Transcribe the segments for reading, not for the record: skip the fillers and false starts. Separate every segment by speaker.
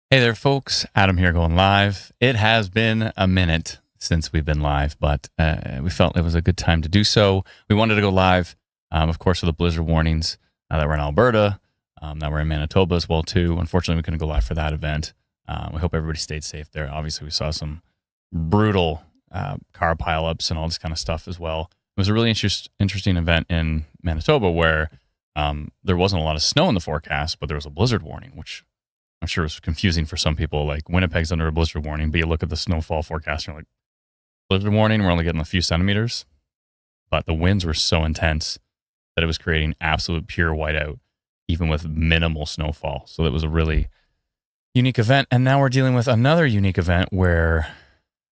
Speaker 1: Hey there, folks. Adam here going live. It has been a minute since we've been live, but we felt it was a good time to do so. We wanted to go live, of course, with the blizzard warnings that were in Alberta, that were in Manitoba as well, too. Unfortunately, we couldn't go live for that event. We hope everybody stayed safe there. Obviously, we saw some brutal car pileups and all this kind of stuff as well. It was a really interesting event in Manitoba where there wasn't a lot of snow in the forecast, but there was a blizzard warning, which I'm sure it's confusing for some people. Like Winnipeg's under a blizzard warning, but you look at the snowfall forecast and you're like, blizzard warning, we're only getting a few centimeters. But the winds were so intense that it was creating absolute pure whiteout, even with minimal snowfall. So that was a really unique event. And now we're dealing with another unique event where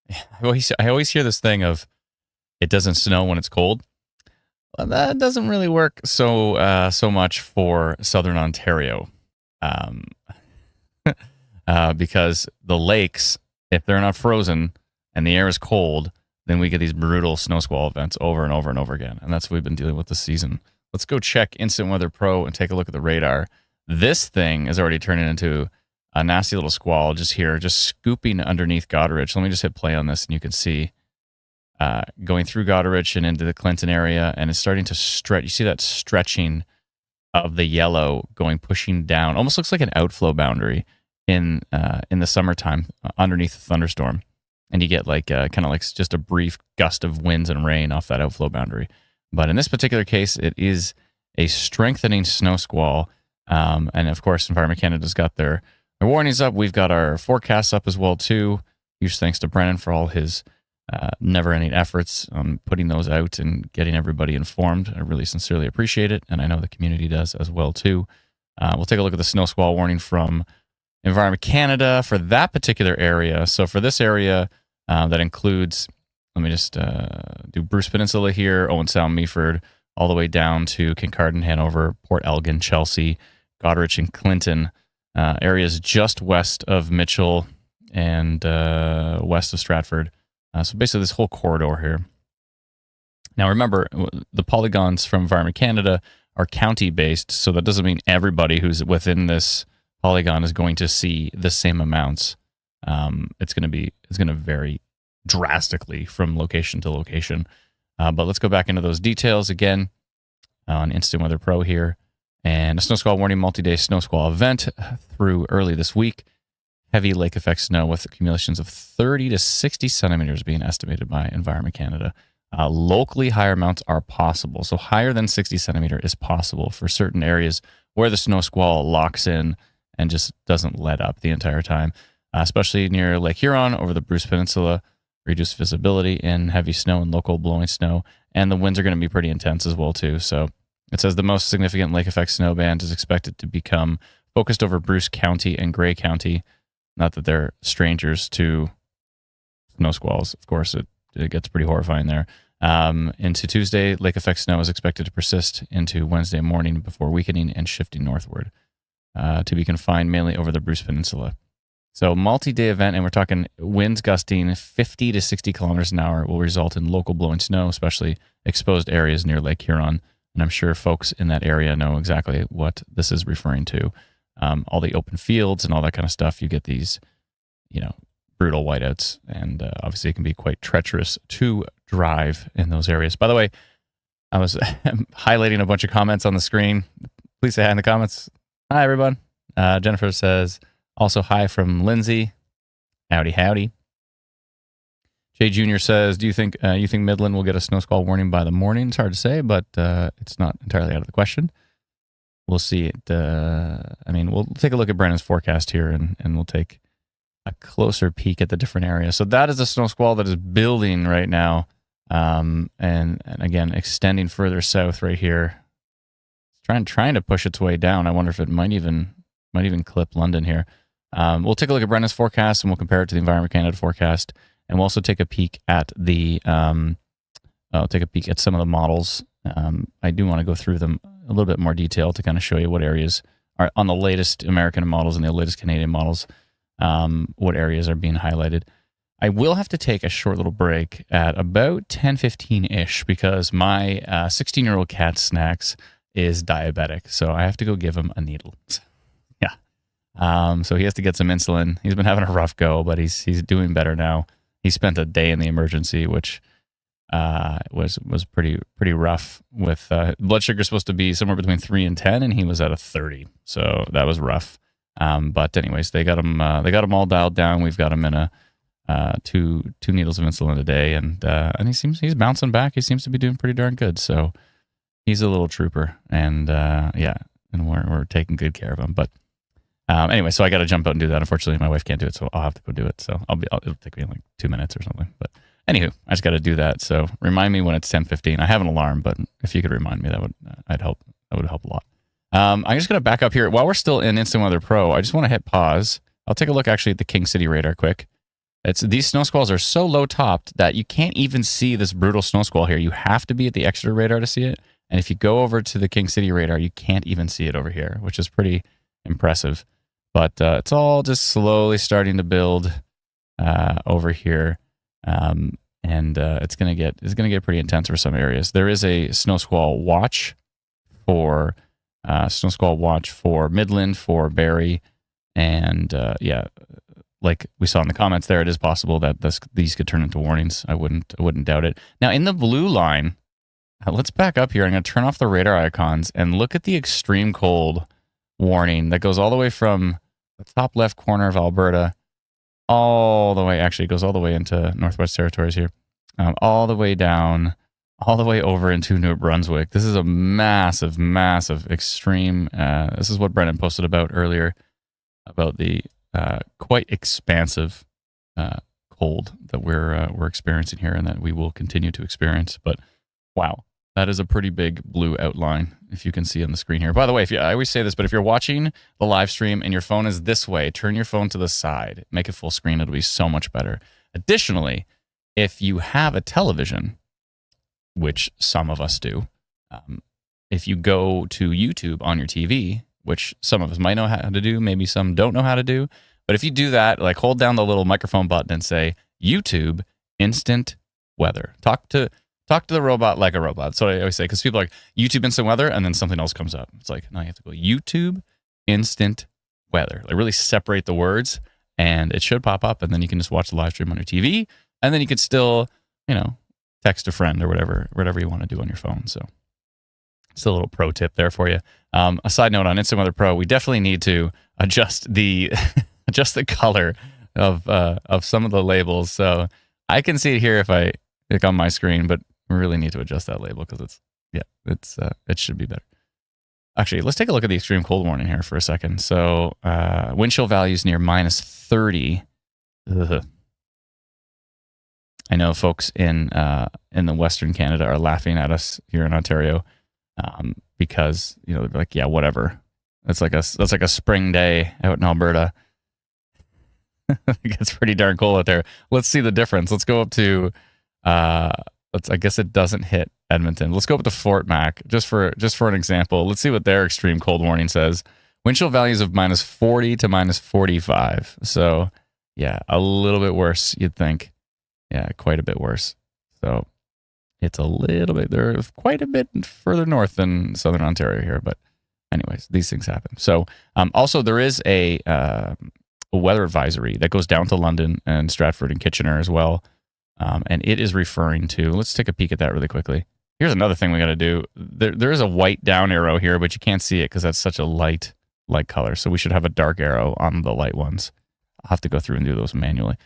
Speaker 1: I always hear this thing of it doesn't snow when it's cold. Well, that doesn't really work so much for Southern Ontario. Because the lakes, if they're not frozen and the air is cold, then we get these brutal snow squall events over and over and over again. And that's what we've been dealing with this season. Let's go check Instant Weather Pro and take a look at the radar. This thing is already turning into a nasty little squall just here, just scooping underneath Goderich. Let me just hit play on this and you can see going through Goderich and into the Clinton area, and it's starting to stretch. You see that stretching of the yellow pushing down. Almost looks like an outflow boundary in the summertime underneath a thunderstorm, and you get like kind of like just a brief gust of winds and rain off that outflow boundary. But in this particular case, it is a strengthening snow squall, and of course, Environment Canada's got their warnings up. We've got our forecasts up as well too. Huge thanks to Brennan for all his never-ending efforts on putting those out and getting everybody informed. I really sincerely appreciate it, and I know the community does as well too. We'll take a look at the snow squall warning from Environment Canada for that particular area. So for this area, that includes, let me just do Bruce Peninsula here, Owen Sound, Meaford, all the way down to Kincardine, Hanover, Port Elgin, Chelsea, Goderich, and Clinton, areas just west of Mitchell and west of Stratford. So basically this whole corridor here. Now remember, the polygons from Environment Canada are county-based, so that doesn't mean everybody who's within this polygon is going to see the same amounts. It's going to vary drastically from location to location. But let's go back into those details again on Instant Weather Pro here. And a snow squall warning, multi-day snow squall event through early this week. Heavy lake effect snow with accumulations of 30 to 60 centimeters being estimated by Environment Canada. Locally, higher amounts are possible. So higher than 60 centimeter is possible for certain areas where the snow squall locks in and just doesn't let up the entire time, especially near Lake Huron over the Bruce Peninsula. Reduced visibility in heavy snow and local blowing snow. And the winds are going to be pretty intense as well, too. So it says the most significant lake effect snow band is expected to become focused over Bruce County and Grey County. Not that they're strangers to snow squalls. Of course, it gets pretty horrifying there. Into Tuesday, lake effect snow is expected to persist into Wednesday morning before weakening and shifting northward to be confined mainly over the Bruce Peninsula. So multi-day event, and we're talking winds gusting 50 to 60 kilometers an hour will result in local blowing snow, especially exposed areas near Lake Huron. And I'm sure folks in that area know exactly what this is referring to. All the open fields and all that kind of stuff, you get these, brutal whiteouts, and obviously it can be quite treacherous to drive in those areas. By the way, I was highlighting a bunch of comments on the screen. Please say hi in the comments. Hi, everyone. Jennifer says, also hi from Lindsay. Howdy, howdy. Jay Jr. says, do you think Midland will get a snow squall warning by the morning? It's hard to say, but it's not entirely out of the question. We'll see it. We'll take a look at Brennan's forecast here, and we'll take a closer peek at the different areas. So that is a snow squall that is building right now, and again extending further south right here. It's trying to push its way down. I wonder if it might even clip London here. We'll take a look at Brennan's forecast, and we'll compare it to the Environment Canada forecast, and we'll also take a peek at some of the models. I do want to go through them a little bit more detail to kind of show you what areas are on the latest American models and the latest Canadian models, what areas are being highlighted. I will have to take a short little break at about 10:15-ish because my 16-year-old cat Snacks is diabetic, so I have to go give him a needle. Yeah. So he has to get some insulin. He's been having a rough go, but he's doing better now. He spent a day in the emergency, which was pretty rough. With blood sugar supposed to be somewhere between 3 and 10, and he was at a 30. So that was rough. But anyways, they got him all dialed down. We've got him in a two needles of insulin a day, and he's bouncing back. He seems to be doing pretty darn good. So he's a little trooper, and and we're taking good care of him. But anyway, so I got to jump out and do that. Unfortunately, my wife can't do it, so I'll have to go do it. So it'll take me like 2 minutes or something. But anywho, I just got to do that. So remind me when it's 10:15. I have an alarm, but if you could remind me, that would help. That would help a lot. I'm just going to back up here. While we're still in Instant Weather Pro, I just want to hit pause. I'll take a look actually at the King City radar quick. These snow squalls are so low topped that you can't even see this brutal snow squall here. You have to be at the Exeter radar to see it. And if you go over to the King City radar, you can't even see it over here, which is pretty impressive. But it's all just slowly starting to build over here. And it's gonna get pretty intense for some areas. There is a snow squall watch for Midland, for Barrie, and like we saw in the comments there, it is possible that these could turn into warnings. I wouldn't doubt it. Now in the blue line, let's back up here. I'm going to turn off the radar icons and look at the extreme cold warning that goes all the way from the top left corner of Alberta all the way. Actually, it goes all the way into Northwest Territories here, all the way down, all the way over into New Brunswick. This is a massive, massive extreme. This is what Brennan posted about earlier about the quite expansive cold that we're experiencing here, and that we will continue to experience. But wow, that is a pretty big blue outline, if you can see on the screen here. By the way, I always say this, but if you're watching the live stream and your phone is this way, turn your phone to the side, make it full screen. It'll be so much better. Additionally, if you have a television, which some of us do, if you go to YouTube on your TV, which some of us might know how to do, maybe some don't know how to do, but if you do that, like hold down the little microphone button and say, YouTube Instant Weather. Talk to the robot like a robot. That's what I always say, because people are like, YouTube Instant Weather, and then something else comes up. It's like, no, you have to go YouTube Instant Weather. Like really separate the words, and it should pop up, and then you can just watch the live stream on your TV, and then you could still, text a friend or whatever you want to do on your phone. So it's a little pro tip there for you. A side note on Instant Weather Pro, we definitely need to adjust the color of some of the labels. So I can see it here if I click on my screen, but we really need to adjust that label because it should be better. Actually, let's take a look at the extreme cold warning here for a second. So wind chill values near -30. Ugh. I know folks in the Western Canada are laughing at us here in Ontario because they're like, yeah, whatever. That's like a spring day out in Alberta. It gets pretty darn cold out there. Let's see the difference. Let's go up to I guess it doesn't hit Edmonton. Let's go up to Fort Mac just for an example. Let's see what their extreme cold warning says. Wind chill values of -40 to -45. So yeah, a little bit worse, you'd think. Yeah, quite a bit worse. So it's a little bit, they're quite a bit further north than Southern Ontario here. But anyways, these things happen. So also there is a weather advisory that goes down to London and Stratford and Kitchener as well. And it is referring to, let's take a peek at that really quickly. Here's another thing we got to do. There is a white down arrow here, but you can't see it because that's such a light color. So we should have a dark arrow on the light ones. I'll have to go through and do those manually.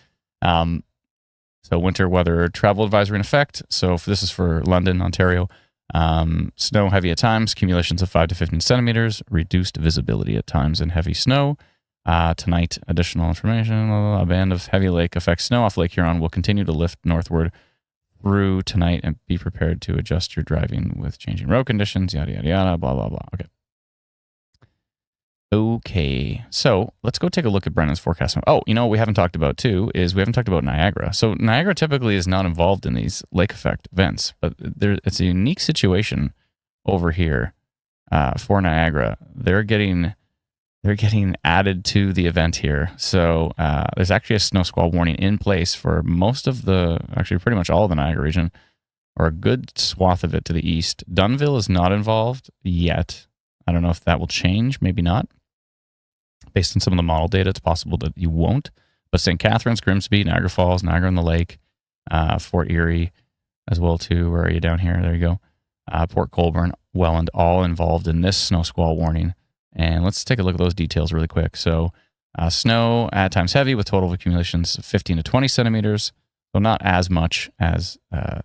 Speaker 1: So winter weather travel advisory in effect. So this is for London, Ontario. Snow heavy at times, accumulations of 5 to 15 centimeters, reduced visibility at times in heavy snow. Tonight, additional information, a band of heavy lake effect snow off Lake Huron will continue to lift northward through tonight, and be prepared to adjust your driving with changing road conditions, yada, yada, yada, blah, blah, blah. Okay, so let's go take a look at Brennan's forecast. Oh, what we haven't talked about too is we haven't talked about Niagara. So Niagara typically is not involved in these lake effect events, but it's a unique situation over here for Niagara. They're getting added to the event here. So there's actually a snow squall warning in place for pretty much all of the Niagara region, or a good swath of it to the east. Dunnville is not involved yet. I don't know if that will change, maybe not. Based on some of the model data, it's possible that you won't. But St. Catharines, Grimsby, Niagara Falls, Niagara on the Lake, Fort Erie as well too. Where are you down here? There you go. Port Colborne, Welland, all involved in this snow squall warning. And let's take a look at those details really quick. So snow at times heavy with total accumulations of 15 to 20 centimeters. So not as much as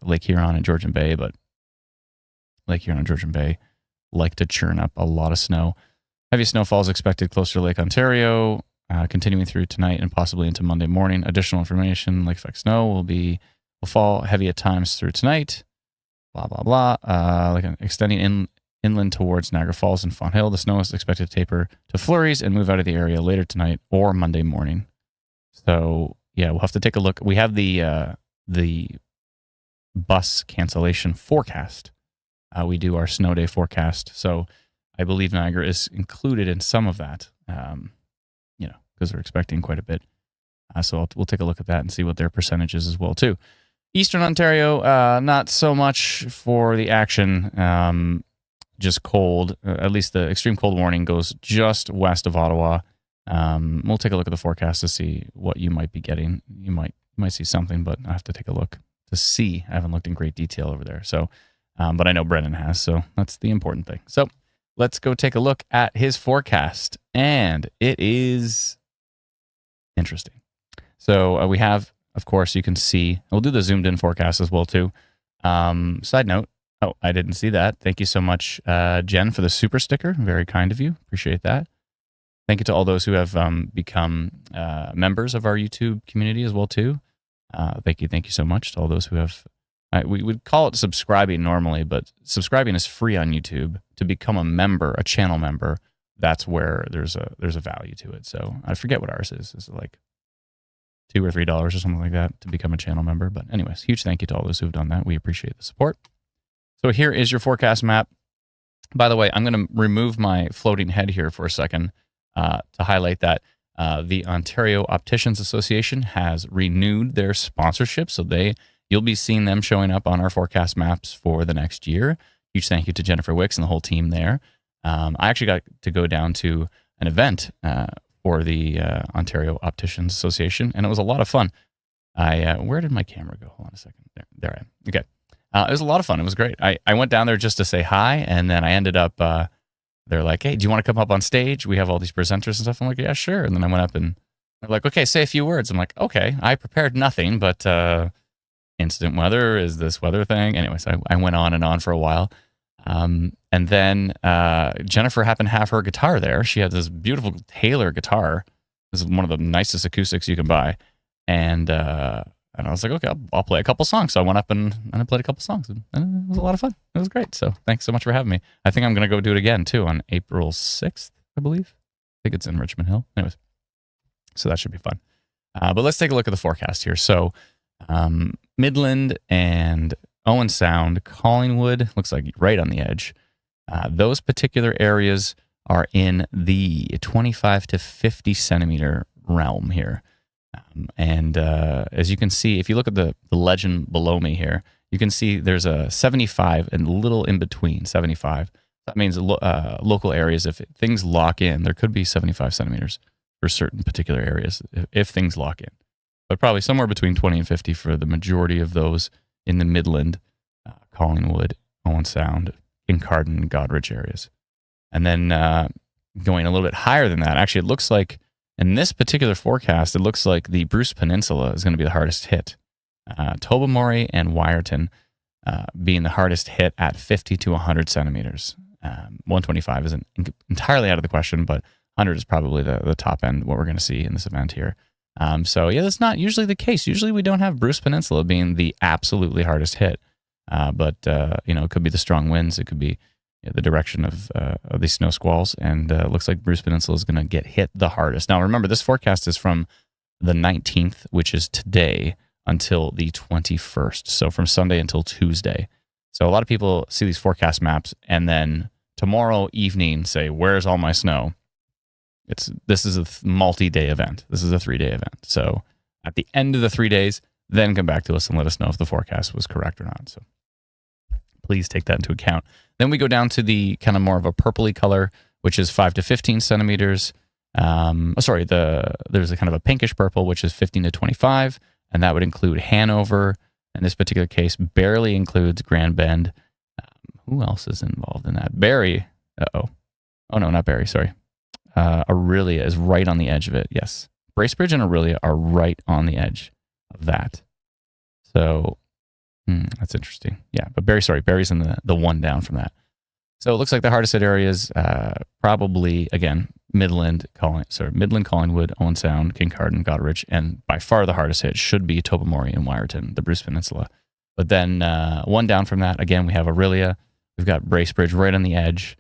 Speaker 1: Lake Huron and Georgian Bay, but Lake Huron and Georgian Bay like to churn up a lot of snow. Heavy snowfall is expected closer to Lake Ontario, continuing through tonight and possibly into Monday morning. Additional information, lake effect snow will fall heavy at times through tonight. Blah, blah, blah. Extending inland towards Niagara Falls and Fonthill. The snow is expected to taper to flurries and move out of the area later tonight or Monday morning. So, yeah, we'll have to take a look. We have the bus cancellation forecast. We do our snow day forecast. So I believe Niagara is included in some of that, because we're expecting quite a bit. So we'll take a look at that and see what their percentage is as well, too. Eastern Ontario, not so much for the action, just cold. At least the extreme cold warning goes just west of Ottawa. We'll take a look at the forecast to see what you might be getting. You might see something, but I have to take a look to see. I haven't looked in great detail over there. So, but I know Brendan has, so that's the important thing. So let's go take a look at his forecast, and it is interesting. So we have, of course, you can see, we'll do the zoomed in forecast as well too. Side note, I didn't see that. Thank you so much, Jen, for the super sticker. Very kind of you. Appreciate that. Thank you to all those who have become members of our YouTube community as well too. Thank you so much to all those who have. We would call it subscribing normally, but subscribing is free on YouTube. To become a member, a channel member, that's where there's a value to it. So I forget what ours is. Is it like $2 or $3 or something like that to become a channel member? But anyways, huge thank you to all those who've done that. We appreciate the support. So here is your forecast map. By the way, I'm going to remove my floating head here for a second to highlight that the Ontario Opticians Association has renewed their sponsorship. So you'll be seeing them showing up on our forecast maps for the next year. Huge thank you to Jennifer Wicks and the whole team there. I actually got to go down to an event for the Ontario Opticians Association, and it was a lot of fun. Where did my camera go? Hold on a second. There I am. Okay. It was a lot of fun. It was great. I went down there just to say hi, and then I ended up, they're like, hey, do you want to come up on stage? We have all these presenters and stuff. I'm like, yeah, sure. And then I went up and they're like, okay, say a few words. I'm like, okay, I prepared nothing, but instant weather is this weather thing. Anyways, I went on and on for a while. And then Jennifer happened to have her guitar there. She had this beautiful Taylor guitar. This is one of the nicest acoustics you can buy. And I was like, okay, I'll play a couple songs. So I went up and I played a couple songs. And it was a lot of fun. It was great. So thanks so much for having me. I think I'm going to go do it again, too, on April 6th, I believe. I think it's in Richmond Hill. Anyways, so that should be fun. But let's take a look at the forecast here. So Midland and Owen Sound, Collingwood, looks like right on the edge. Those particular areas are in the 25 to 50 centimeter realm here. And as you can see, if you look at the legend below me here, you can see there's a 75 and a little in between 75. That means local areas, if things lock in, there could be 75 centimeters for certain particular areas if things lock in. But probably somewhere between 20 and 50 for the majority of those in the Midland, Collingwood, Owen Sound, Kincardine, Goderich areas. And then going a little bit higher than that, actually it looks like in this particular forecast, it looks like the Bruce Peninsula is going to be the hardest hit. Tobermory and Wyerton being the hardest hit at 50 to 100 centimeters. 125 isn't entirely out of the question, but 100 is probably the top end, what we're going to see in this event here. So yeah, that's not usually the case. Usually we don't have Bruce Peninsula being the absolutely hardest hit. But it could be the strong winds. It could be the direction of these snow squalls. And it looks like Bruce Peninsula is going to get hit the hardest. Now, remember, this forecast is from the 19th, which is today, until the 21st. So from Sunday until Tuesday. So a lot of people see these forecast maps and then tomorrow evening say, where's all my snow? This is a multi-day event. This is a 3-day event. So at the end of the 3 days, then come back to us and let us know if the forecast was correct or not. So please take that into account. Then we go down to the kind of more of a purpley color, which is 5 to 15 centimeters. There's a kind of a pinkish purple, which is 15 to 25, and that would include Hanover. In this particular case, barely includes Grand Bend. Who else is involved in that? Barry. Oh no, not Barry. Sorry. Aurelia is right on the edge of it. Yes, Bracebridge and Aurelia are right on the edge of that. So that's interesting. Yeah, but Barry's in the one down from that. So it looks like the hardest hit areas, probably, again, Midland, Collingwood, Owen Sound, Kincardine, Goderich, and by far the hardest hit should be Tobermory and Wyerton, the Bruce Peninsula. But then one down from that, again, we have Aurelia. We've got Bracebridge right on the edge.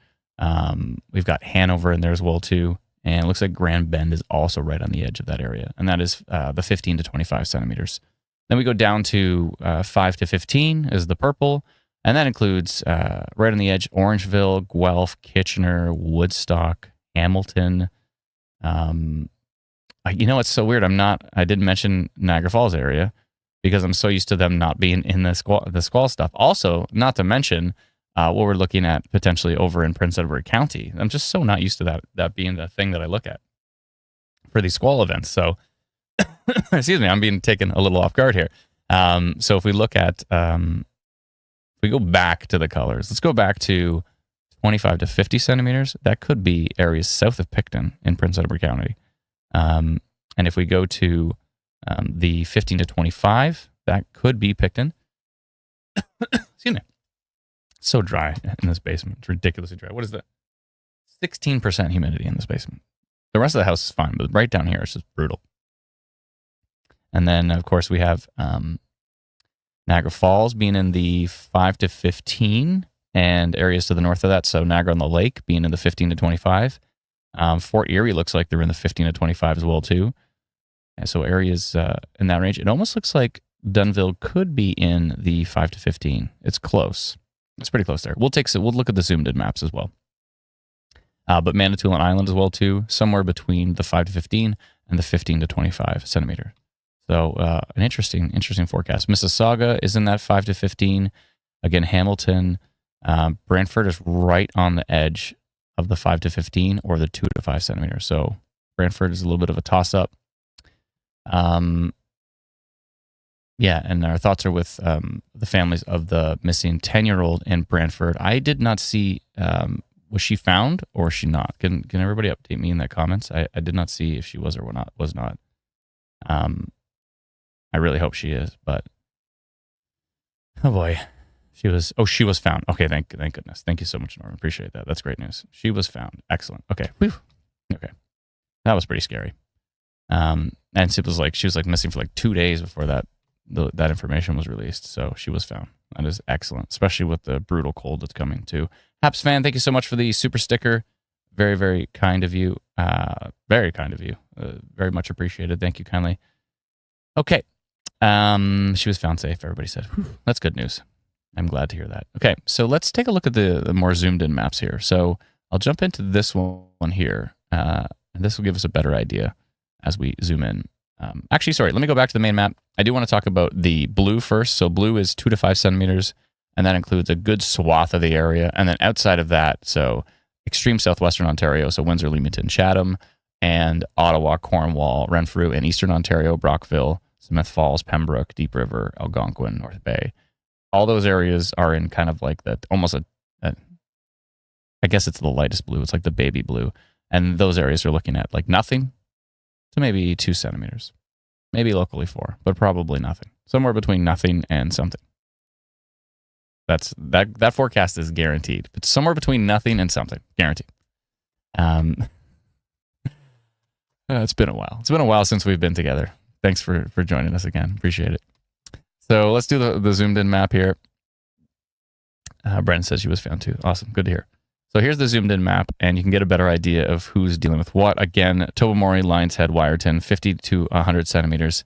Speaker 1: We've got Hanover in there as well, too. And it looks like Grand Bend is also right on the edge of that area. And that is the 15 to 25 centimeters. Then we go down to 5 to 15 is the purple. And that includes, right on the edge, Orangeville, Guelph, Kitchener, Woodstock, Hamilton. It's so weird. I didn't mention Niagara Falls area because I'm so used to them not being in the squall stuff. Also, not to mention what we're looking at potentially over in Prince Edward County. I'm just so not used to that being the thing that I look at for these squall events. So, excuse me, I'm being taken a little off guard here. So if we look at... we go back to the colors. Let's go back to 25 to 50 centimeters. That could be areas south of Picton in Prince Edward County. And if we go to the 15 to 25, that could be Picton. Excuse me. It's so dry in this basement. It's ridiculously dry. What is that? 16% humidity in this basement. The rest of the house is fine, but right down here, it's just brutal. And then, of course, we have... Niagara Falls being in the 5 to 15 and areas to the north of that. So Niagara on the Lake being in the 15 to 25. Fort Erie looks like they're in the 15 to 25 as well too. And so areas in that range. It almost looks like Dunnville could be in the 5 to 15. It's close. It's pretty close there. We'll look at the zoomed in maps as well. But Manitoulin Island as well too, somewhere between the 5 to 15 and the 15 to 25 centimeter. So an interesting forecast. Mississauga is in that 5 to 15. Again, Hamilton. Brantford is right on the edge of the 5 to 15 or the 2 to 5 centimeters. So Brantford is a little bit of a toss-up. And our thoughts are with the families of the missing 10-year-old in Brantford. I did not see, was she found or was she not? Can everybody update me in the comments? I did not see if she was or was not. I really hope she is, but oh boy, she was found. Okay, thank goodness. Thank you so much, Norman. Appreciate that. That's great news. She was found. Excellent. Okay. Whew. Okay. That was pretty scary. And she was missing for 2 days before that information was released. So she was found. That is excellent, especially with the brutal cold that's coming too. Haps fan, thank you so much for the super sticker. Very, very kind of you. Very kind of you. Very much appreciated. Thank you kindly. Okay. She was found safe, everybody said. Whew, that's good news. I'm glad to hear that. Okay, so let's take a look at the more zoomed in maps here. So I'll jump into this one here, and this will give us a better idea as we zoom in. Actually, sorry, let me go back to the main map. I do want to talk about the blue first. So blue is 2 to 5 centimeters, and that includes a good swath of the area. And then outside of that, so extreme southwestern Ontario, so Windsor, Leamington, Chatham, and Ottawa, Cornwall, Renfrew, and eastern Ontario, Brockville, Smith Falls, Pembroke, Deep River, Algonquin, North Bay. All those areas are in kind of like that, almost I guess it's the lightest blue. It's like the baby blue. And those areas are looking at like nothing to maybe 2 centimeters. Maybe locally 4, but probably nothing. Somewhere between nothing and something. That forecast is guaranteed. It's somewhere between nothing and something. Guaranteed. It's been a while. It's been a while since we've been together. Thanks for joining us again. Appreciate it. So let's do the zoomed in map here. Brendan says she was found too. Awesome. Good to hear. So here's the zoomed in map, and you can get a better idea of who's dealing with what. Again, Tobermory, Lions Head, Wyerton, 50 to 100 centimeters.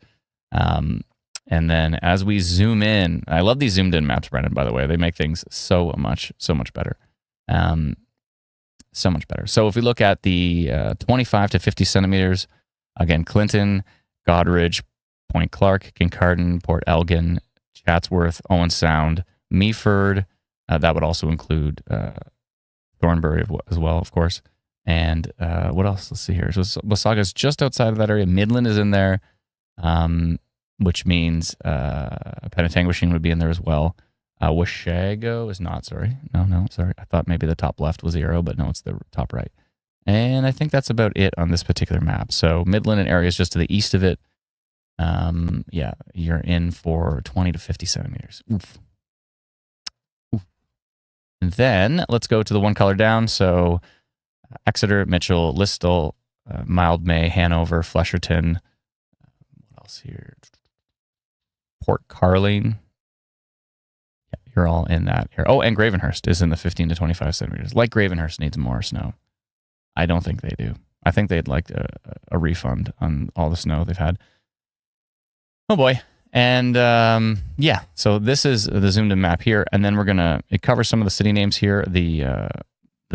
Speaker 1: And then as we zoom in, I love these zoomed in maps, Brendan, by the way. They make things so much better. So much better. So if we look at the 25 to 50 centimeters, again, Clinton, Goderich, Point Clark, Kincardine, Port Elgin, Chatsworth, Owen Sound, Meaford. That would also include Thornbury as well, of course. And what else? Let's see here. So Wasaaga's just outside of that area. Midland is in there, which means Penetanguishene would be in there as well. Washago is not, sorry. No, sorry. I thought maybe the top left was the arrow, but no, it's the top right. And I think that's about it on this particular map. So Midland and areas just to the east of it. Yeah, you're in for 20 to 50 centimeters. Oof. And then let's go to the one color down. So Exeter, Mitchell, Listowel, Mildmay, Hanover, Flesherton. What else here? Port Carling. Yeah, you're all in that here. Oh, and Gravenhurst is in the 15 to 25 centimeters. Like Gravenhurst needs more snow. I don't think they do. I think they'd like a refund on all the snow they've had. Oh boy. And yeah, so this is the zoomed in map here. And then it covers some of the city names here, the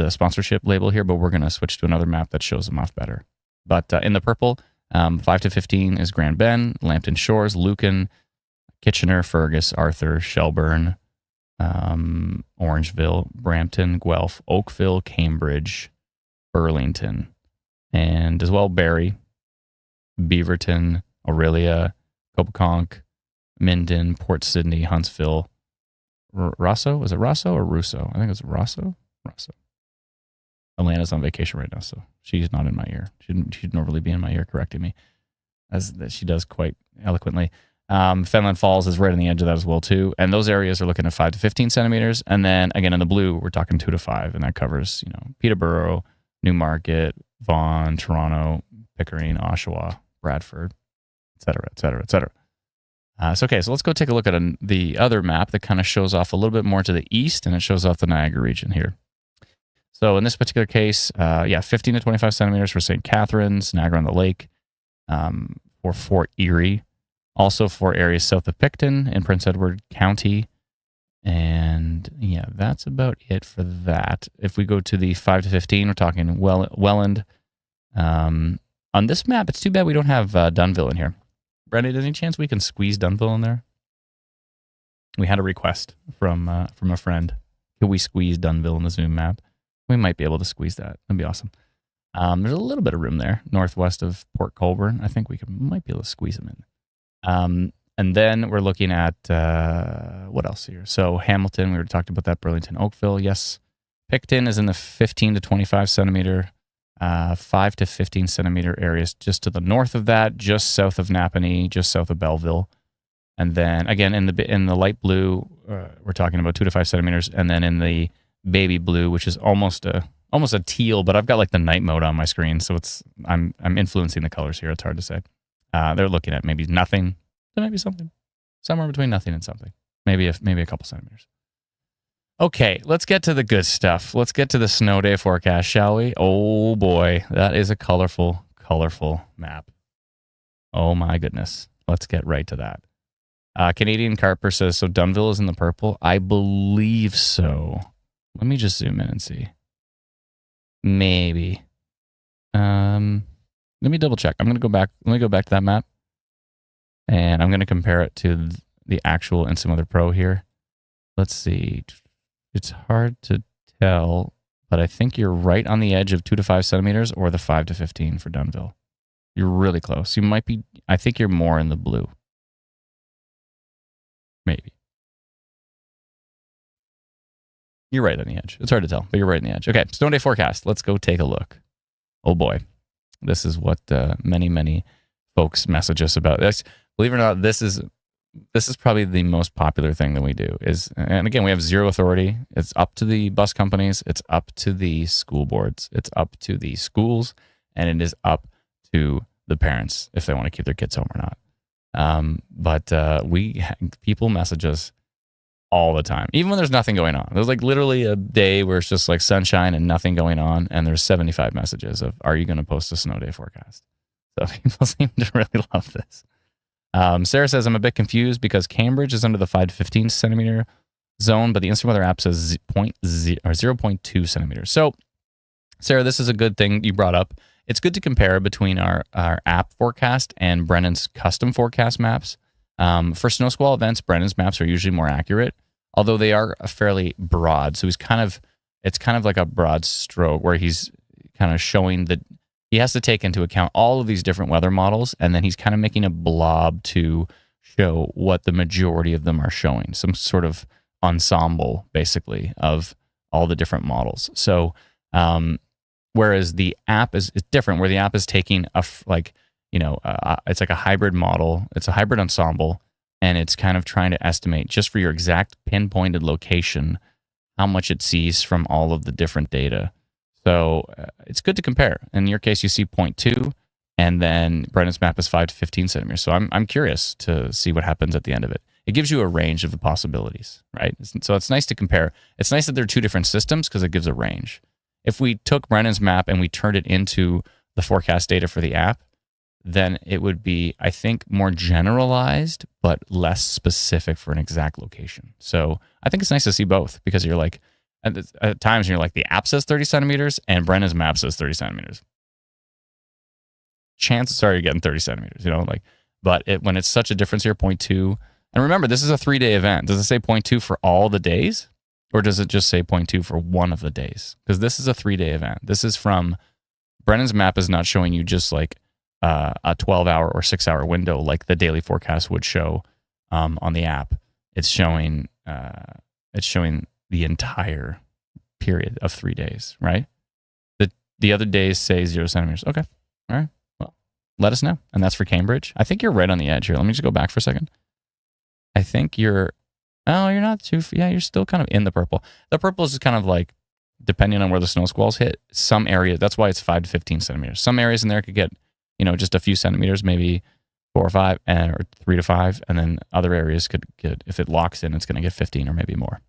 Speaker 1: sponsorship label here, but we're going to switch to another map that shows them off better. But in the purple, 5 to 15 is Grand Bend, Lambton Shores, Lucan, Kitchener, Fergus, Arthur, Shelburne, Orangeville, Brampton, Guelph, Oakville, Cambridge, Burlington, and as well Barrie, Beaverton, Orillia, Copaconk, Minden, Port Sydney, Huntsville, Rosso. Was it Rosso or Russo? I think it's Rosso. Rosso. Alana's on vacation right now, so she's not in my ear. She'd normally be in my ear correcting me, as she does quite eloquently. Fenland Falls is right on the edge of that as well too, and those areas are looking at 5 to 15 centimeters. And then again in the blue, we're talking 2 to 5, and that covers Peterborough, Newmarket, Vaughan, Toronto, Pickering, Oshawa, Bradford, et cetera, et cetera, et cetera. So let's go take a look at the other map that kind of shows off a little bit more to the east, and it shows off the Niagara region here. So in this particular case, 15 to 25 centimeters for St. Catharines, Niagara on the Lake, for Fort Erie, also for areas south of Picton in Prince Edward County. And yeah, that's about it for that. If we go to the 5 to 15, we're talking Welland. On this map, it's too bad we don't have Dunnville in here. Brendan, any chance we can squeeze Dunnville in there? We had a request from a friend. Can we squeeze Dunnville in the Zoom map? We might be able to squeeze that. That'd be awesome. There's a little bit of room there, northwest of Port Colborne. I think we might be able to squeeze them in. And then we're looking at, what else here? So Hamilton, we already talked about that. Burlington, Oakville, yes. Picton is in the 15 to 25 centimeter, 5 to 15 centimeter areas just to the north of that, just south of Napanee, just south of Belleville. And then again, in the light blue, we're talking about 2 to 5 centimeters. And then in the baby blue, which is almost a teal, but I've got like the night mode on my screen, so I'm influencing the colors here. It's hard to say. They're looking at maybe nothing. There might be something. Somewhere between nothing and something. Maybe a couple centimeters. Okay, let's get to the good stuff. Let's get to the snow day forecast, shall we? Oh boy, that is a colorful map. Oh my goodness. Let's get right to that. Canadian Carper says, so Dunnville is in the purple? I believe so. Let me just zoom in and see. Maybe. Let me double check. I'm going to go back. Let me go back to that map. And I'm going to compare it to the actual Instant Weather Pro here. Let's see. It's hard to tell, but I think you're right on the edge of 2 to 5 centimeters or the 5 to 15 for Dunnville. You're really close. You might be, I think you're more in the blue. Maybe. You're right on the edge. It's hard to tell, but you're right on the edge. Okay, snow day forecast. Let's go take a look. Oh boy. This is what many folks message us about. Believe it or not, this is probably the most popular thing that we do. And again, we have zero authority. It's up to the bus companies. It's up to the school boards. It's up to the schools. And it is up to the parents if they want to keep their kids home or not. But people message us all the time, even when there's nothing going on. There's like literally a day where it's just like sunshine and nothing going on. And there's 75 messages of, are you going to post a snow day forecast? So people seem to really love this. Sarah says, I'm a bit confused because Cambridge is under the 5 to 15 centimeter zone, but the Instant Weather app says 0.2 centimeters. So, Sarah, this is a good thing you brought up. It's good to compare between our app forecast and Brennan's custom forecast maps. For snow squall events, Brennan's maps are usually more accurate, although they are fairly broad. So it's kind of like a broad stroke where he's kind of showing that he has to take into account all of these different weather models, and then he's kind of making a blob to show what the majority of them are showing, some sort of ensemble, basically, of all the different models. So, whereas the app is different, where the app is taking it's like a hybrid model, it's a hybrid ensemble, and it's kind of trying to estimate just for your exact pinpointed location how much it sees from all of the different data. So it's good to compare. In your case, you see 0.2, and then Brendan's map is 5 to 15 centimeters. So I'm curious to see what happens at the end of it. It gives you a range of the possibilities, right? So it's nice to compare. It's nice that there are two different systems because it gives a range. If we took Brendan's map and we turned it into the forecast data for the app, then it would be, I think, more generalized, but less specific for an exact location. So I think it's nice to see both, because you're like, at times you're like, the app says 30 centimeters and Brendan's map says 30 centimeters. Chances are you're getting 30 centimeters, but when it's such a difference here, 0.2. And remember, this is a 3-day event. Does it say 0.2 for all the days? Or does it just say 0.2 for one of the days? Because this is a 3-day event. This is from, Brendan's map is not showing you just like a 12-hour or 6-hour window like the daily forecast would show on the app. It's showing the entire period of 3 days, right? The other days say 0 centimeters. Okay, all right. Well, let us know. And that's for Cambridge. I think you're right on the edge here. Let me just go back for a second. I think you're not too, you're still kind of in the purple. The purple is just kind of like, depending on where the snow squalls hit, some area, that's why it's 5 to 15 centimeters. Some areas in there could get, just a few centimeters, maybe 4 or 5, or 3 to 5, and then other areas could get, if it locks in, it's going to get 15 or maybe more.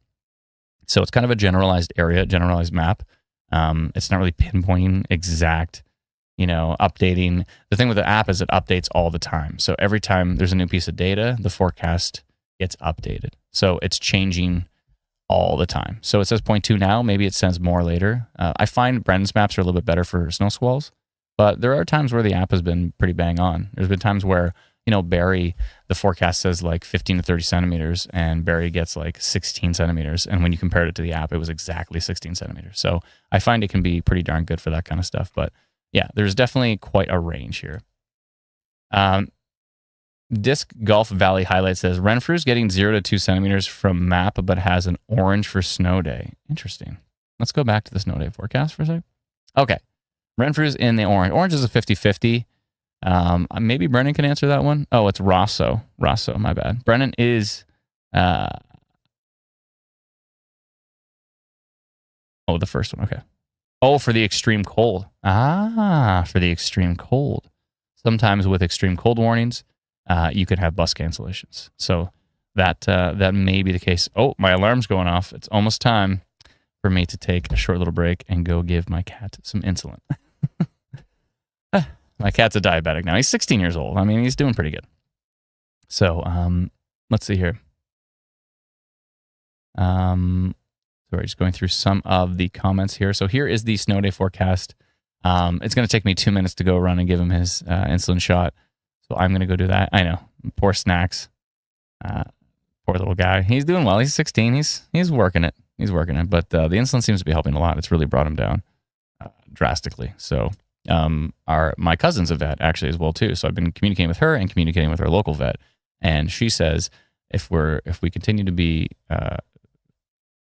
Speaker 1: So it's kind of a generalized area, generalized map. It's not really pinpointing exact, updating. The thing with the app is it updates all the time. So every time there's a new piece of data, the forecast gets updated. So it's changing all the time. So it says 0.2 now, maybe it says more later. I find Brendan's maps are a little bit better for snow squalls, but there are times where the app has been pretty bang on. There's been times where, Barry, the forecast says like 15 to 30 centimeters, and Barry gets like 16 centimeters. And when you compared it to the app, it was exactly 16 centimeters. So I find it can be pretty darn good for that kind of stuff. But yeah, there's definitely quite a range here. Disc Golf Valley Highlight says, Renfrew's getting 0 to 2 centimeters from map, but has an orange for snow day. Interesting. Let's go back to the snow day forecast for a second. Okay. Renfrew's in the orange. Orange is a 50-50. Maybe Brennan can answer that one. Oh, it's Rosso. Rosso, my bad. Brennan is... the first one. Okay. Oh, for the extreme cold. For the extreme cold. Sometimes with extreme cold warnings, you can have bus cancellations. So that may be the case. Oh, my alarm's going off. It's almost time for me to take a short little break and go give my cat some insulin. My cat's a diabetic now. He's 16 years old. I mean, he's doing pretty good. So let's see here. Sorry, just going through some of the comments here. So here is the snow day forecast. It's going to take me 2 minutes to go run and give him his insulin shot. So I'm going to go do that. I know. Poor Snacks. Poor little guy. He's doing well. He's 16. He's working it. He's working it. But the insulin seems to be helping a lot. It's really brought him down drastically. So my cousin's a vet actually as well too. So I've been communicating with her and communicating with our local vet. And she says if we continue to be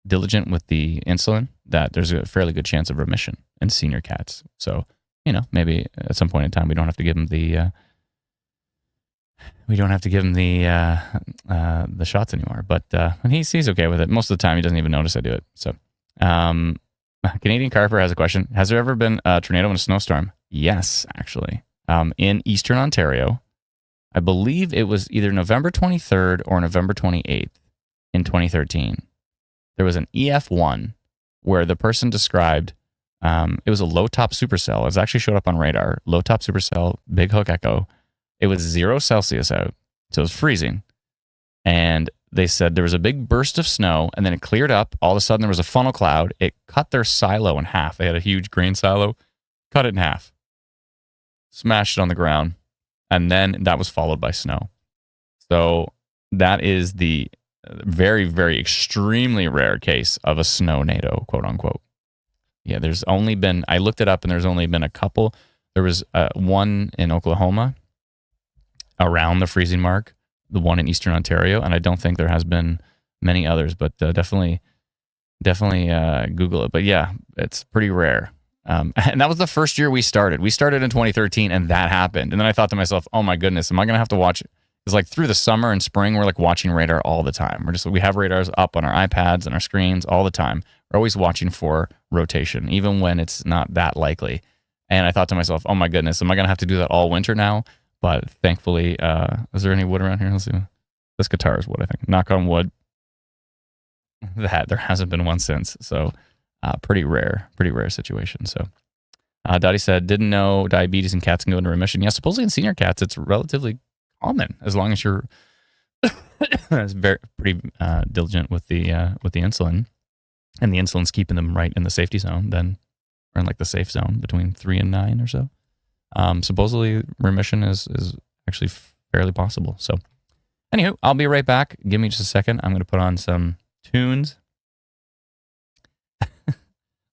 Speaker 1: diligent with the insulin, that there's a fairly good chance of remission in senior cats. So, maybe at some point in time we don't have to give them the shots anymore. But he's okay with it. Most of the time he doesn't even notice I do it. So Canadian Carper has a question. Has there ever been a tornado and a snowstorm? Yes, actually. In Eastern Ontario, I believe it was either November 23rd or November 28th in 2013. There was an EF1 where the person described it was a low-top supercell. It was actually showed up on radar. Low-top supercell, big hook echo. It was 0 Celsius out, so it was freezing. And they said there was a big burst of snow, and then it cleared up. All of a sudden, there was a funnel cloud. It cut their silo in half. They had a huge grain silo. Cut it in half. Smashed it on the ground. And then that was followed by snow. So that is the very, very extremely rare case of a snow-nado, quote unquote. Yeah, there's only been, I looked it up and there's only been a couple. There was one in Oklahoma around the freezing mark, the one in Eastern Ontario, and I don't think there has been many others, but definitely Google it. But yeah, it's pretty rare. And that was the first year we started. We started in 2013 and that happened. And then I thought to myself, oh my goodness, am I going to have to watch? It's like through the summer and spring, we're like watching radar all the time. We have radars up on our iPads and our screens all the time. We're always watching for rotation, even when it's not that likely. And I thought to myself, oh my goodness, am I going to have to do that all winter now? But thankfully, is there any wood around here? Let's see. This guitar is wood, I think. Knock on wood. That there hasn't been one since. So pretty rare situation. So Dottie said, didn't know diabetes in cats can go into remission. Yeah, supposedly in senior cats, it's relatively common as long as you're pretty diligent with the insulin, and the insulin's keeping them right in the safety zone, then, or in like the safe zone between 3 and 9 or so. Supposedly remission is actually fairly possible. So anywho, I'll be right back. Give me just a second. I'm going to put on some tunes.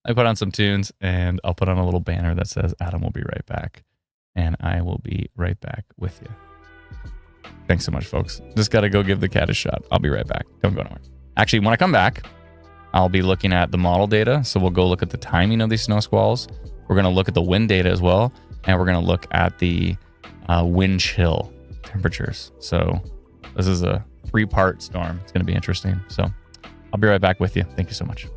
Speaker 1: I put on some tunes and I'll put on a little banner that says Adam will be right back. And I will be right back with you. Thanks so much, folks. Just got to go give the cat a shot. I'll be right back. Don't go nowhere. Actually, when I come back, I'll be looking at the model data. So we'll go look at the timing of these snow squalls. We're going to look at the wind data as well. And we're going to look at the wind chill temperatures. So this is a 3-part storm. It's going to be interesting. So I'll be right back with you. Thank you so much.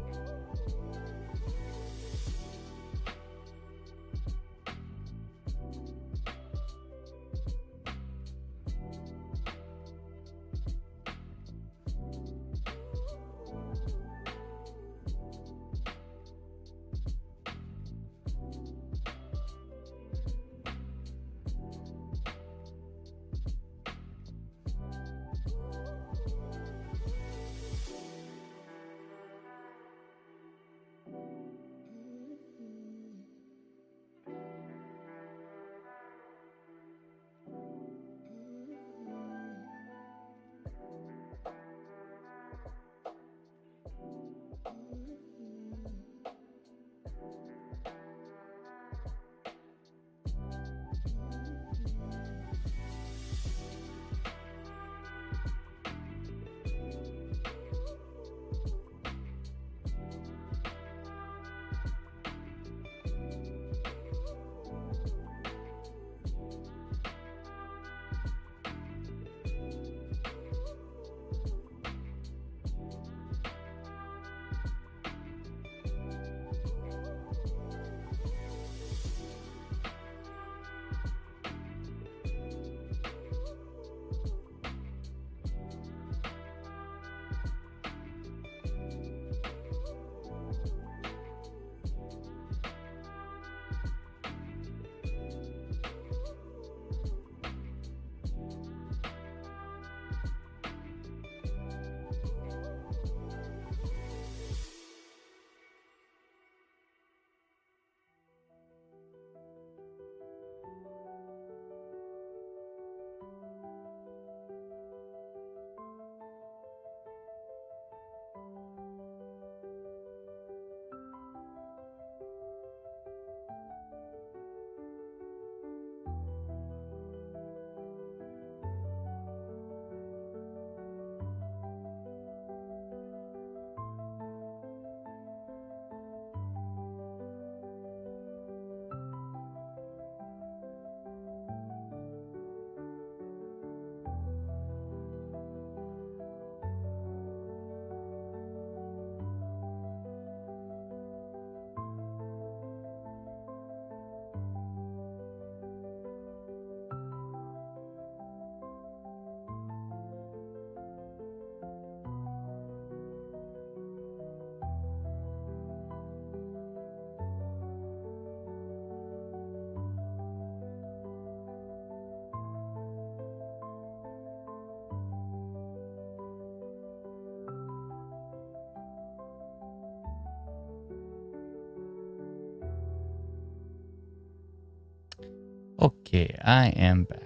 Speaker 1: Okay, I am back.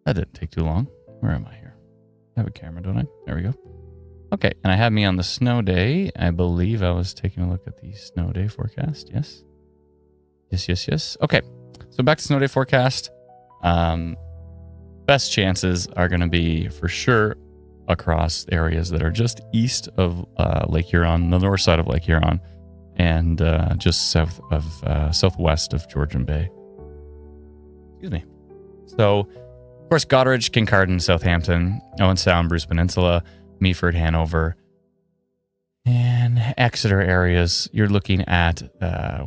Speaker 1: That didn't take too long. Where am I here? I have a camera, don't I? There we go. Okay, and I have me on the snow day. I believe I was taking a look at the snow day forecast. Yes. Yes. Okay, so back to snow day forecast. Best chances are going to be for sure across areas that are just east of Lake Huron, the north side of Lake Huron, and just southwest of Georgian Bay. Excuse me. So, of course, Goderich, Kincardine, Southampton, Owen Sound, Bruce Peninsula, Meaford, Hanover, and Exeter areas. You're looking at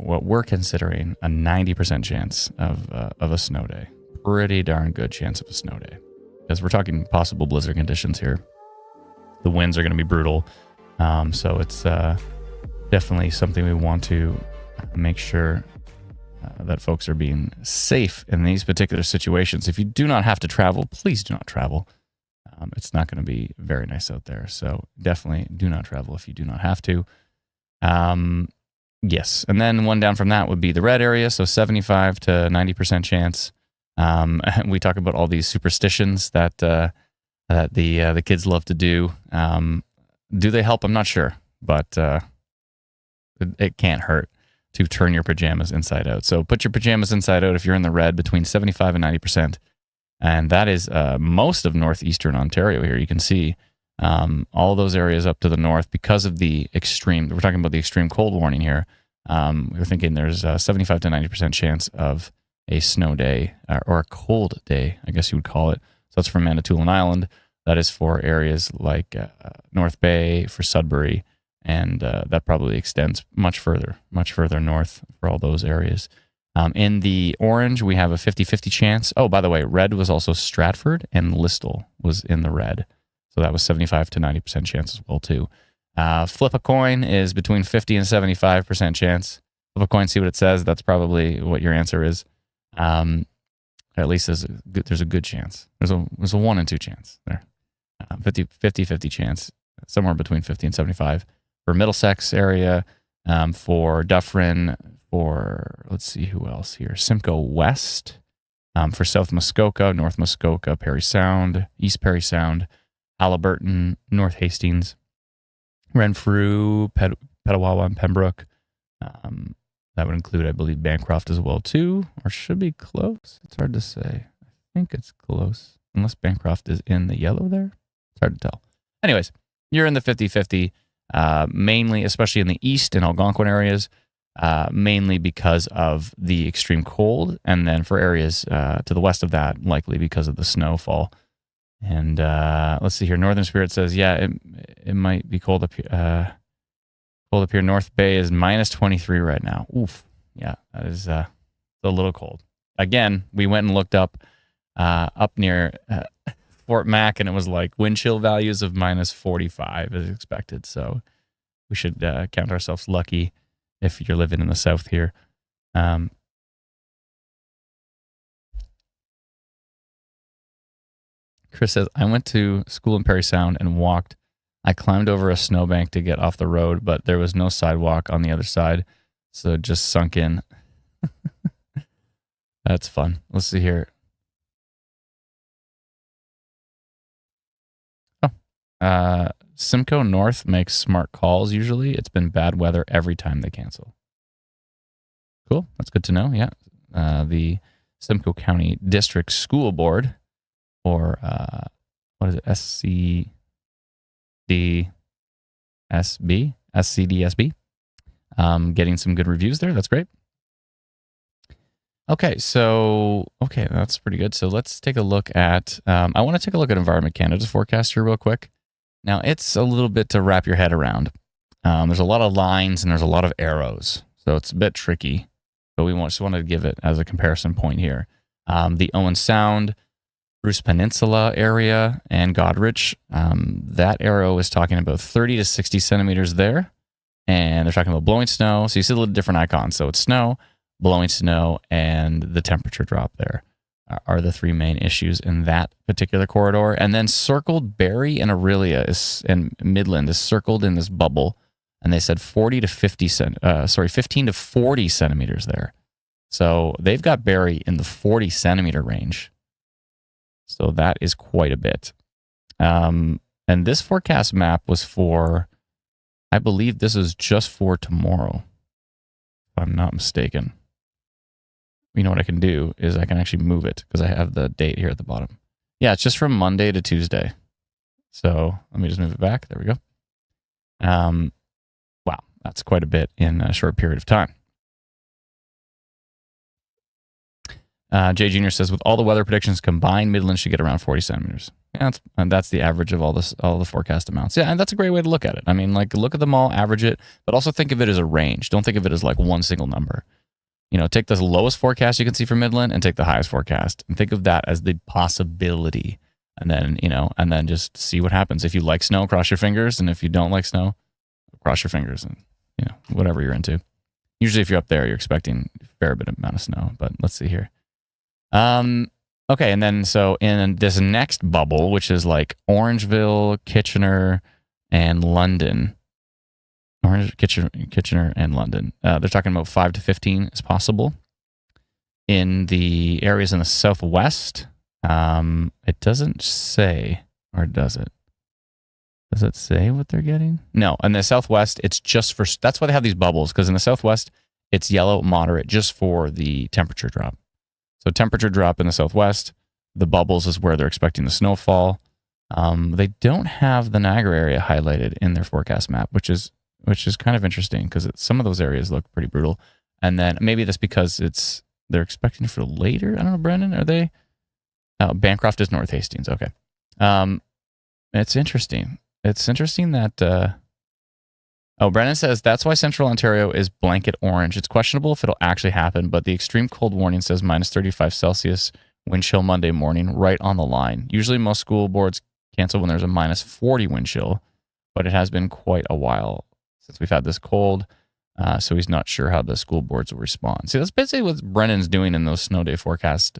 Speaker 1: what we're considering a 90% chance of a snow day. Pretty darn good chance of a snow day, because we're talking possible blizzard conditions here. The winds are going to be brutal, so it's definitely something we want to make sure that folks are being safe in these particular situations. If you do not have to travel, please do not travel. It's not going to be very nice out there, so definitely do not travel if you do not have to. Yes, and then one down from that would be the red area, so 75 to 90% chance. We talk about all these superstitions that the kids love to do. Do they help? I'm not sure, but it can't hurt to turn your pajamas inside out. So put your pajamas inside out if you're in the red between 75 and 90%. And that is most of northeastern Ontario here. You can see all those areas up to the north because of the extreme. We're talking about the extreme cold warning here. We're thinking there's a 75 to 90% chance of a snow day or a cold day, I guess you would call it. So that's for Manitoulin Island. That is for areas like North Bay, for Sudbury, and that probably extends much further north for all those areas. In the orange, we have a 50-50 chance. Oh, by the way, red was also Stratford, and Listowel was in the red. So that was 75 to 90% chance as well, too. Flip a coin is between 50 and 75% chance. Flip a coin, see what it says. That's probably what your answer is. At least there's a good chance. There's a 1 in 2 chance there. 50-50 chance, somewhere between 50 and 75. For Middlesex area, for Dufferin, for, let's see who else here, Simcoe West, for South Muskoka, North Muskoka, Parry Sound, East Parry Sound, Haliburton, North Hastings, Renfrew, Petawawa, and Pembroke. That would include, I believe, Bancroft as well, too, or should be close. It's hard to say. I think it's close, unless Bancroft is in the yellow there. It's hard to tell. Anyways, you're in the 50-50, mainly, especially in the east and Algonquin areas, mainly because of the extreme cold, and then for areas to the west of that, likely because of the snowfall. And let's see here. Northern Spirit says, yeah, it might be cold up here. Cold up here. North Bay is minus 23 right now. Oof. Yeah, that is a little cold. Again, we went and looked up near Fort Mac, and it was like wind chill values of minus 45 as expected. So we should count ourselves lucky if you're living in the south here. Chris says, I went to school in Parry Sound and walked. I climbed over a snowbank to get off the road, but there was no sidewalk on the other side, so it just sunk in. That's fun. Let's see here. Simcoe North makes smart calls usually. It's been bad weather every time they cancel. Cool. That's good to know. Yeah. The Simcoe County District School Board, or what is it? SCDSB. Getting some good reviews there. That's great. Okay, that's pretty good. So let's take a look at, I want to take a look at Environment Canada's forecast here real quick. Now, it's a little bit to wrap your head around. There's a lot of lines and there's a lot of arrows, so it's a bit tricky, but we just wanted to give it as a comparison point here. The Owen Sound, Bruce Peninsula area, and Goderich, that arrow is talking about 30 to 60 centimeters there, and they're talking about blowing snow. So you see a little different icons. So it's snow, blowing snow, and the temperature drop there are the three main issues in that particular corridor. And then circled Barrie and Aurelia and Midland is circled in this bubble, and they said 15 to 40 centimeters there. So they've got Barrie in the 40 centimeter range. So that is quite a bit. And this forecast map was for, I believe this is just for tomorrow, if I'm not mistaken. You know what I can do is I can actually move it because I have the date here at the bottom. Yeah, it's just from Monday to Tuesday. So let me just move it back. There we go. Wow, that's quite a bit in a short period of time. Jay Jr. says, with all the weather predictions combined, Midland should get around 40 centimeters. Yeah, that's the average of all the forecast amounts. Yeah, and that's a great way to look at it. I mean, like, look at them all, average it, but also think of it as a range. Don't think of it as like one single number. You know, take the lowest forecast you can see for Midland and take the highest forecast, and think of that as the possibility. And then, and then just see what happens. If you like snow, cross your fingers, and if you don't like snow, cross your fingers, and whatever you're into. Usually, if you're up there, you're expecting a fair bit amount of snow. But let's see here. Okay, and then so in this next bubble, which is like Orangeville, Kitchener, and London. Kitchener, and London. They're talking about 5 to 15 is possible. In the areas in the southwest, it doesn't say, or does it? Does it say what they're getting? No, in the southwest, it's just for, that's why they have these bubbles, because in the southwest, it's yellow, moderate, just for the temperature drop. So temperature drop in the southwest, the bubbles is where they're expecting the snowfall. They don't have the Niagara area highlighted in their forecast map, which is kind of interesting because some of those areas look pretty brutal. And then maybe that's because they're expecting it for later. I don't know, Brendan, are they? Oh, Bancroft is North Hastings. Okay. It's interesting. It's interesting that, Brennan says, that's why Central Ontario is blanket orange. It's questionable if it'll actually happen, but the extreme cold warning says minus 35 Celsius wind chill Monday morning, right on the line. Usually most school boards cancel when there's a minus 40 wind chill, but it has been quite a while since we've had this cold, so he's not sure how the school boards will respond. See, that's basically what Brennan's doing in those snow day forecast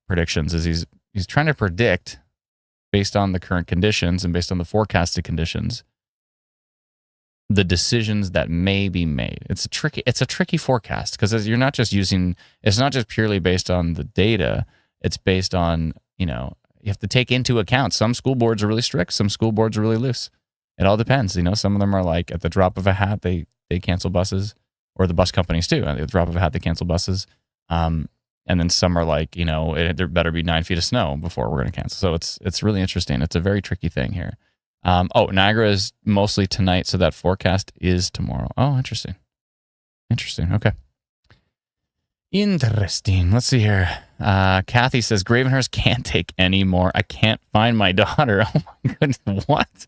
Speaker 1: predictions, is he's trying to predict based on the current conditions and based on the forecasted conditions the decisions that may be made. It's a tricky forecast because you're not just using, it's not just purely based on the data. It's based on, you have to take into account some school boards are really strict, some school boards are really loose. It all depends. Some of them are like at the drop of a hat, they cancel buses, or the bus companies too. At the drop of a hat, they cancel buses. And then some are like, there better be 9 feet of snow before we're going to cancel. So it's really interesting. It's a very tricky thing here. Niagara is mostly tonight, so that forecast is tomorrow. Oh, interesting. Okay. Interesting. Let's see here. Kathy says, Gravenhurst can't take any more. I can't find my daughter. Oh my goodness. What?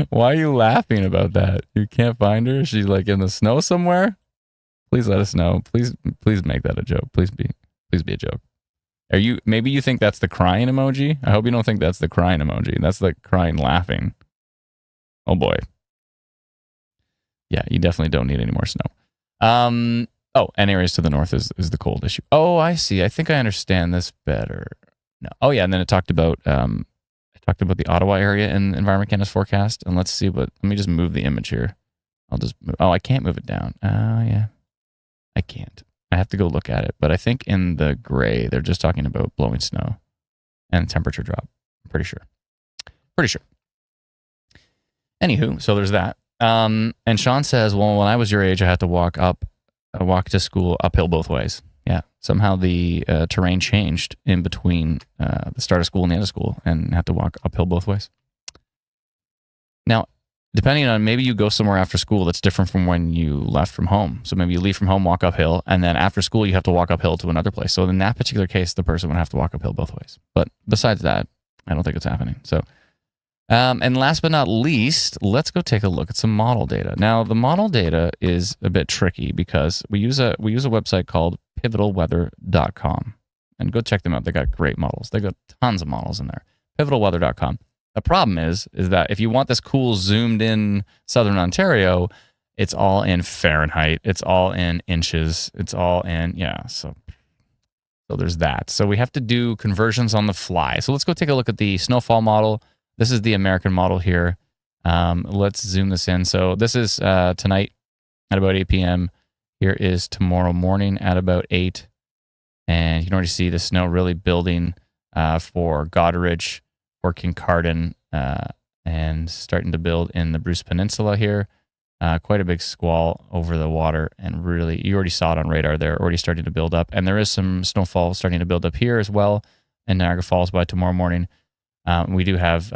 Speaker 1: Why are you laughing about that? You can't find her? She's like in the snow somewhere? Please let us know. Please make that a joke. Please be a joke. Maybe you think that's the crying emoji? I hope you don't think that's the crying emoji. That's the crying laughing. Oh boy. Yeah, you definitely don't need any more snow. And areas to the north is the cold issue. Oh, I see. I think I understand this better. No. Oh yeah, and then it talked about the Ottawa area in Environment Canada's forecast. And let me just move the image here. I can't move it down. Yeah. I can't. I have to go look at it. But I think in the gray, they're just talking about blowing snow and temperature drop. I'm pretty sure. Anywho, so there's that. And Sean says, well, when I was your age, I had to walk to school uphill both ways. Yeah. Somehow the terrain changed in between the start of school and the end of school, and had to walk uphill both ways. Now, depending on, maybe you go somewhere after school that's different from when you left from home. So maybe you leave from home, walk uphill, and then after school you have to walk uphill to another place. So in that particular case, the person would have to walk uphill both ways. But besides that, I don't think it's happening. So, and last but not least, let's go take a look at some model data. Now, the model data is a bit tricky because we use a website called pivotalweather.com, and go check them out. They got great models. They got tons of models in there. Pivotalweather.com. The problem is that if you want this cool zoomed in Southern Ontario, it's all in Fahrenheit. It's all in inches. It's all in, so there's that. So we have to do conversions on the fly. So let's go take a look at the snowfall model. This is the American model here. Let's zoom this in. So this is tonight at about 8 p.m. Here is tomorrow morning at about 8. And you can already see the snow really building for Goderich, or Kincardine, and starting to build in the Bruce Peninsula here. Quite a big squall over the water, and really, you already saw it on radar there, already starting to build up. And there is some snowfall starting to build up here as well in Niagara Falls by tomorrow morning. We do have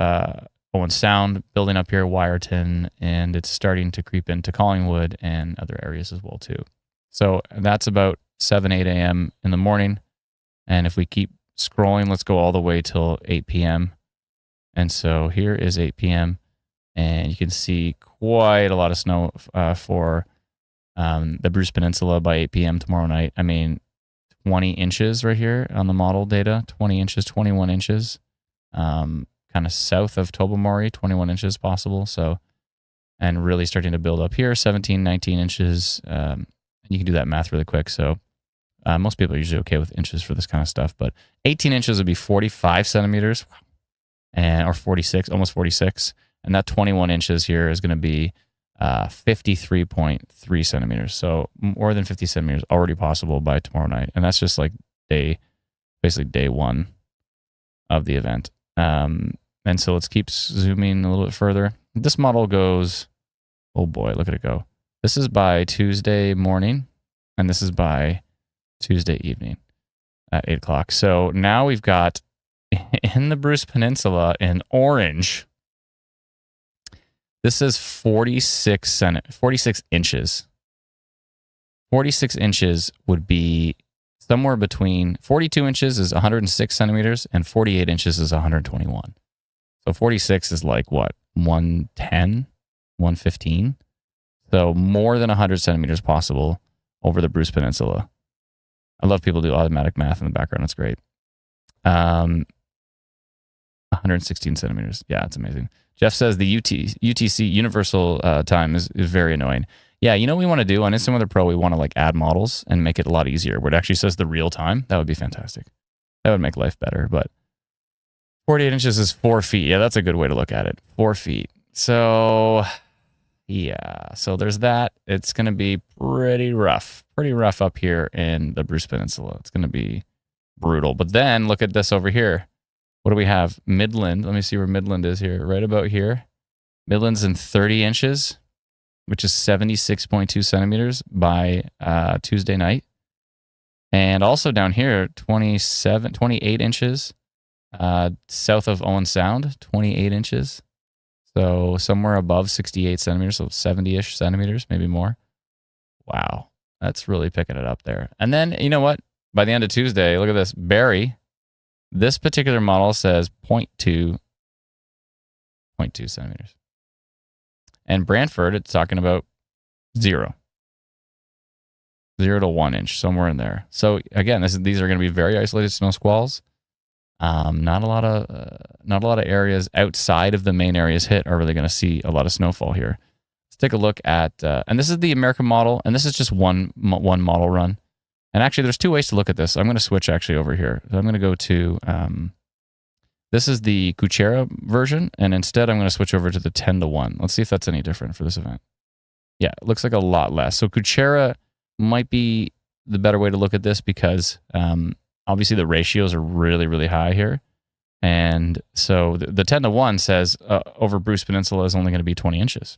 Speaker 1: Owen Sound building up here, Wyerton, and it's starting to creep into Collingwood and other areas as well too. So that's about 7, 8 a.m. in the morning. And if we keep scrolling, let's go all the way till 8 p.m. And so here is 8 p.m. and you can see quite a lot of snow for the Bruce Peninsula by 8 p.m. tomorrow night. I mean, 20 inches right here on the model data, 20 inches, 21 inches. Kind of south of Tobermory, 21 inches possible. So, and really starting to build up here, 17, 19 inches. You can do that math really quick. So most people are usually okay with inches for this kind of stuff, but 18 inches would be 45 centimeters, or 46, almost 46. And that 21 inches here is going to be 53.3 centimeters. So more than 50 centimeters already possible by tomorrow night. And that's just like basically day one of the event. And so let's keep zooming a little bit further. This model goes, oh boy, look at it go. This is by Tuesday morning, and this is by Tuesday evening at 8 o'clock. So now we've got in the Bruce Peninsula in orange, this is 46 inches. 46 inches would be somewhere between 42 inches is 106 centimeters and 48 inches is 121. So 46 is like what? 110, 115. So more than 100 centimeters possible over the Bruce Peninsula. I love people do automatic math in the background. It's great. 116 centimeters. Yeah, it's amazing. Jeff says the UTC universal time is very annoying. Yeah, you know what we want to do on Instant Weather Pro? We want to like add models and make it a lot easier where it actually says the real time. That would be fantastic. That would make life better. But 48 inches is 4 feet. Yeah, that's a good way to look at it. 4 feet. So yeah, so there's that. It's going to be pretty rough up here in the Bruce Peninsula. It's going to be brutal. But then look at this over here. What do we have? Midland. Let me see where Midland is here. Right about here. Midland's in 30 inches, which is 76.2 centimeters by Tuesday night. And also down here, 28 inches. South of Owen Sound, 28 inches. So somewhere above 68 centimeters, so 70-ish centimeters, maybe more. Wow, that's really picking it up there. And then, you know what? By the end of Tuesday, look at this. Barrie, this particular model says 0.2 centimeters. And Brantford, it's talking about 0 to 1 inch, somewhere in there. So again, these are going to be very isolated snow squalls. Not a lot of areas outside of the main areas hit are really going to see a lot of snowfall here. Let's take a look at, and this is the American model, and this is just one model run. And actually, there's two ways to look at this. I'm going to switch actually over here. So I'm going to go to, this is the Kuchera version, and instead I'm going to switch over to the 10 to 1. Let's see if that's any different for this event. Yeah, it looks like a lot less. So Kuchera might be the better way to look at this because obviously the ratios are really, really high here. And so the 10 to 1 says over Bruce Peninsula is only going to be 20 inches.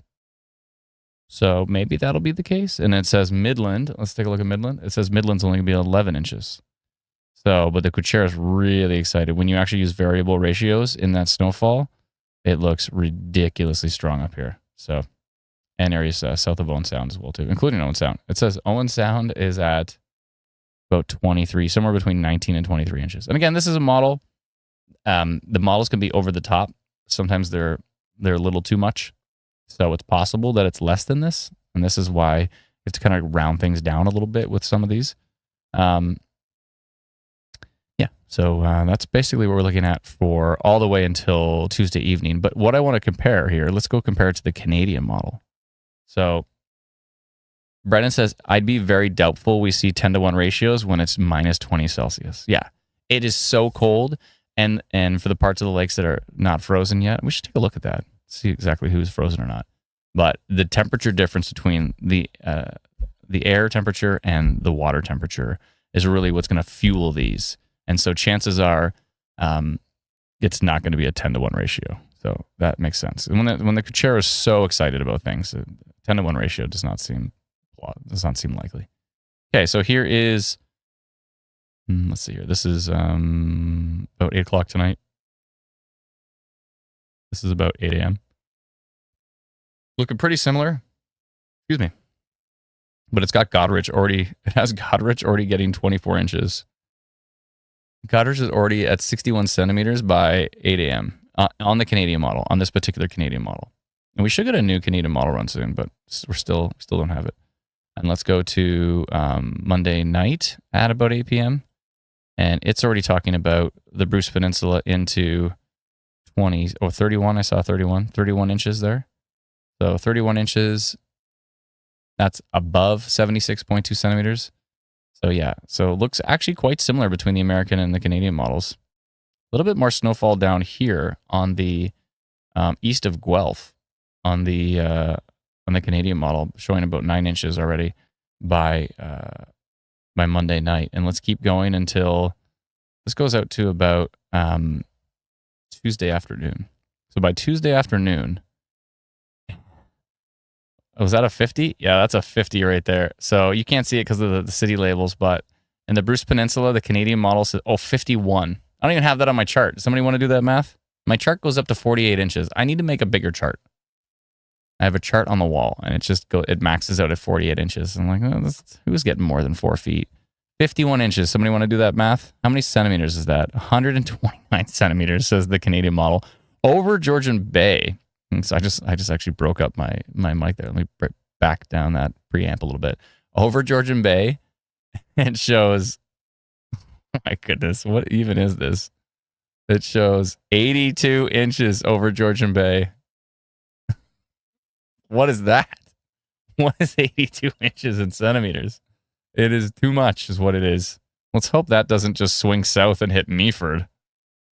Speaker 1: So maybe that'll be the case. And it says Midland. Let's take a look at Midland. It says Midland's only going to be 11 inches. So, but the Kuchera is really excited. When you actually use variable ratios in that snowfall, it looks ridiculously strong up here. So, and areas south of Owen Sound as well too, including Owen Sound. It says Owen Sound is at about 23, somewhere between 19 and 23 inches. And again, this is a model. The models can be over the top. Sometimes they're a little too much. So it's possible that it's less than this. And this is why you have to kind of round things down a little bit with some of these. Yeah, so that's basically what we're looking at for all the way until Tuesday evening. But what I want to compare here, let's go compare it to the Canadian model. So Brennan says, I'd be very doubtful we see 10 to 1 ratios when it's minus 20 Celsius. Yeah, it is so cold. And for the parts of the lakes that are not frozen yet, we should take a look at that, see exactly who's frozen or not. But the temperature difference between the air temperature and the water temperature is really what's going to fuel these. And so chances are it's not going to be a 10-to-1 ratio. So that makes sense. And when the chair is so excited about things, a 10-to-1 ratio does not seem likely. Okay, so here is, let's see here. This is about 8 o'clock tonight. This is about 8 a.m. Looking pretty similar. Excuse me. But it's got Goderich already. It has Goderich already getting 24 inches. Goderich is already at 61 centimeters by 8 a.m. On the Canadian model, on this particular Canadian model. And we should get a new Canadian model run soon, but we still don't have it. And let's go to Monday night at about 8 p.m. And it's already talking about the Bruce Peninsula into 31. I saw 31 inches there. So 31 inches, that's above 76.2 centimeters. So yeah, so it looks actually quite similar between the American and the Canadian models. A little bit more snowfall down here on the east of Guelph on the Canadian model, showing about 9 inches already by Monday night. And let's keep going until this goes out to about Tuesday afternoon. So by Tuesday afternoon, was that a 50? Yeah, that's a 50 right there. So you can't see it because of the city labels, but in the Bruce Peninsula, the Canadian model says, 51. I don't even have that on my chart. Does somebody want to do that math? My chart goes up to 48 inches. I need to make a bigger chart. I have a chart on the wall, and it maxes out at 48 inches. I'm like, who's getting more than 4 feet? 51 inches. Somebody want to do that math? How many centimeters is that? 129 centimeters, says the Canadian model. Over Georgian Bay. And so I just actually broke up my mic there. Let me back down that preamp a little bit. Over Georgian Bay, it shows, oh my goodness, what even is this? It shows 82 inches over Georgian Bay. What is that? What is 82 inches in centimeters? It is too much is what it is. Let's hope that doesn't just swing south and hit Meaford.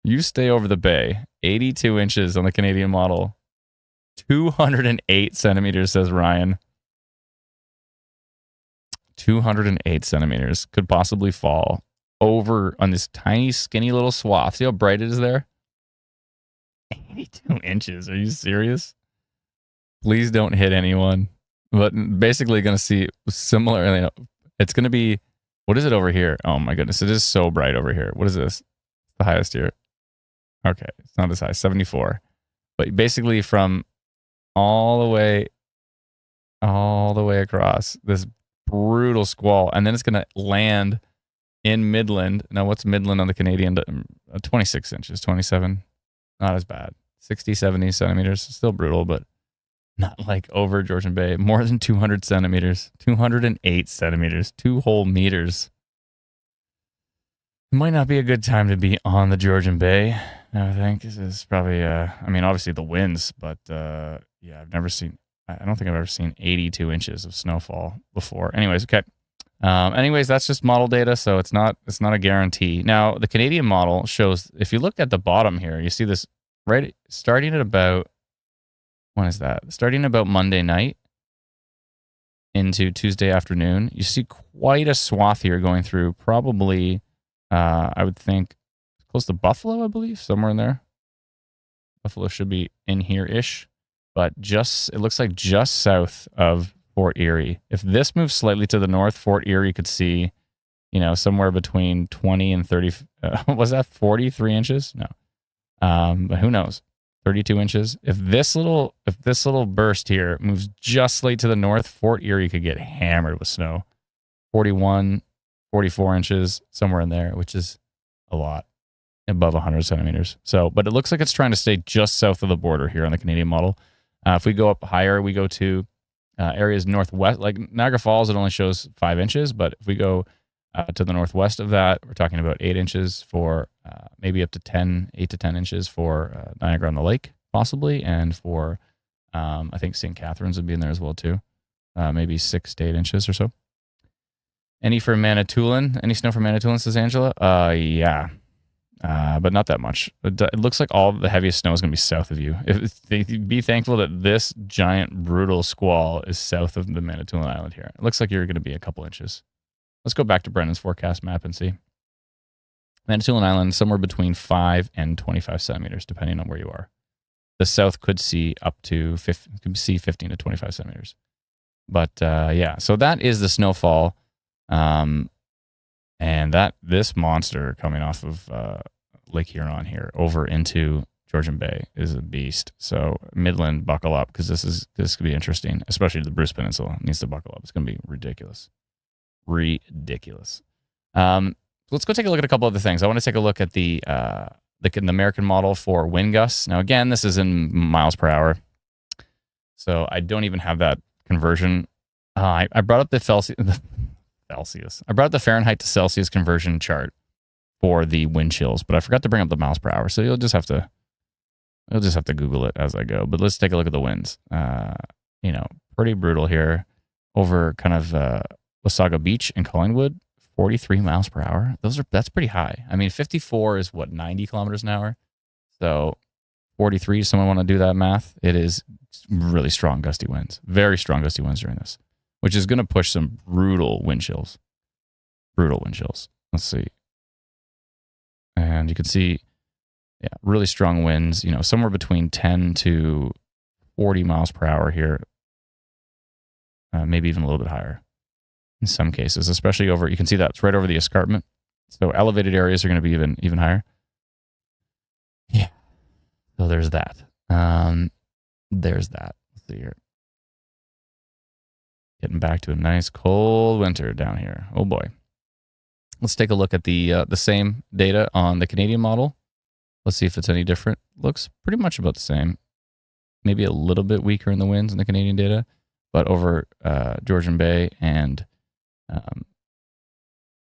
Speaker 1: You stay over the bay. 82 inches on the Canadian model. 208 centimeters, says Ryan. 208 centimeters could possibly fall over on this tiny, skinny little swath. See how bright it is there? 82 inches. Are you serious? Please don't hit anyone. But basically going to see similar. It's going to be, what is it over here? Oh my goodness. It is so bright over here. What is this? The highest here. Okay. It's not as high. 74. But basically from all the way across this brutal squall. And then it's going to land in Midland. Now, what's Midland on the Canadian? 26 inches, 27. Not as bad. 60, 70 centimeters. Still brutal, but not like over Georgian Bay. More than 200 centimeters. 208 centimeters. 2 whole meters. It might not be a good time to be on the Georgian Bay, I think. This is probably, obviously the winds, but yeah, I don't think I've ever seen 82 inches of snowfall before. Anyways, okay. That's just model data, so it's not a guarantee. Now, the Canadian model shows, if you look at the bottom here, you see this right starting at about, when is that? Starting about Monday night into Tuesday afternoon, you see quite a swath here going through probably, I would think, close to Buffalo, I believe, somewhere in there. Buffalo should be in here-ish, but it looks like just south of Fort Erie. If this moves slightly to the north, Fort Erie could see, somewhere between 20 and 30. Was that 43 inches? No. But who knows? 32 inches. If this little burst here moves just slightly to the north, Fort Erie could get hammered with snow. 41, 44 inches, somewhere in there, which is a lot. Above 100 centimeters. So, but it looks like it's trying to stay just south of the border here on the Canadian model. If we go up higher, we go to areas northwest, like Niagara Falls, it only shows 5 inches. But if we go to the northwest of that, we're talking about 8 inches for maybe up to 8 to 10 inches for Niagara on the Lake, possibly. And for, I think St. Catharines would be in there as well, too. Maybe 6 to 8 inches or so. Any for Manitoulin? Any snow for Manitoulin, says Angela? Yeah. But not that much. It looks like all the heaviest snow is going to be south of you. Be thankful that this giant, brutal squall is south of the Manitoulin Island here. It looks like you're going to be a couple inches. Let's go back to Brendan's forecast map and see. Manitoulin Island, somewhere between 5 and 25 centimeters, depending on where you are. The south could see up to 15 to 25 centimeters. But yeah, so that is the snowfall. And this monster coming off of Lake Huron here over into Georgian Bay is a beast. So Midland, buckle up, because this could be interesting, especially the Bruce Peninsula needs to buckle up. It's going to be ridiculous. Let's go take a look at a couple other things. I want to take a look at the American model for wind gusts. Now, again, this is in miles per hour, so I don't even have that conversion. I brought up the Celsius. I brought up the Fahrenheit to Celsius conversion chart for the wind chills, but I forgot to bring up the miles per hour. So you'll just have to Google it as I go. But let's take a look at the winds. Pretty brutal here over kind of Wasaga Beach and Collingwood. 43 miles per hour. That's pretty high. I mean, 54 is 90 kilometers an hour. So 43, someone want to do that math? It is really strong gusty winds. Very strong gusty winds during this, which is going to push some brutal wind chills. Let's see. And you can see, yeah, really strong winds, somewhere between 10 to 40 miles per hour here. Maybe even a little bit higher in some cases, especially over, you can see that's right over the escarpment. So elevated areas are going to be even higher. Yeah. So there's that. There's that. Let's see here. Getting back to a nice cold winter down here. Oh boy. Let's take a look at the same data on the Canadian model. Let's see if it's any different. Looks pretty much about the same. Maybe a little bit weaker in the winds in the Canadian data, but over Georgian Bay and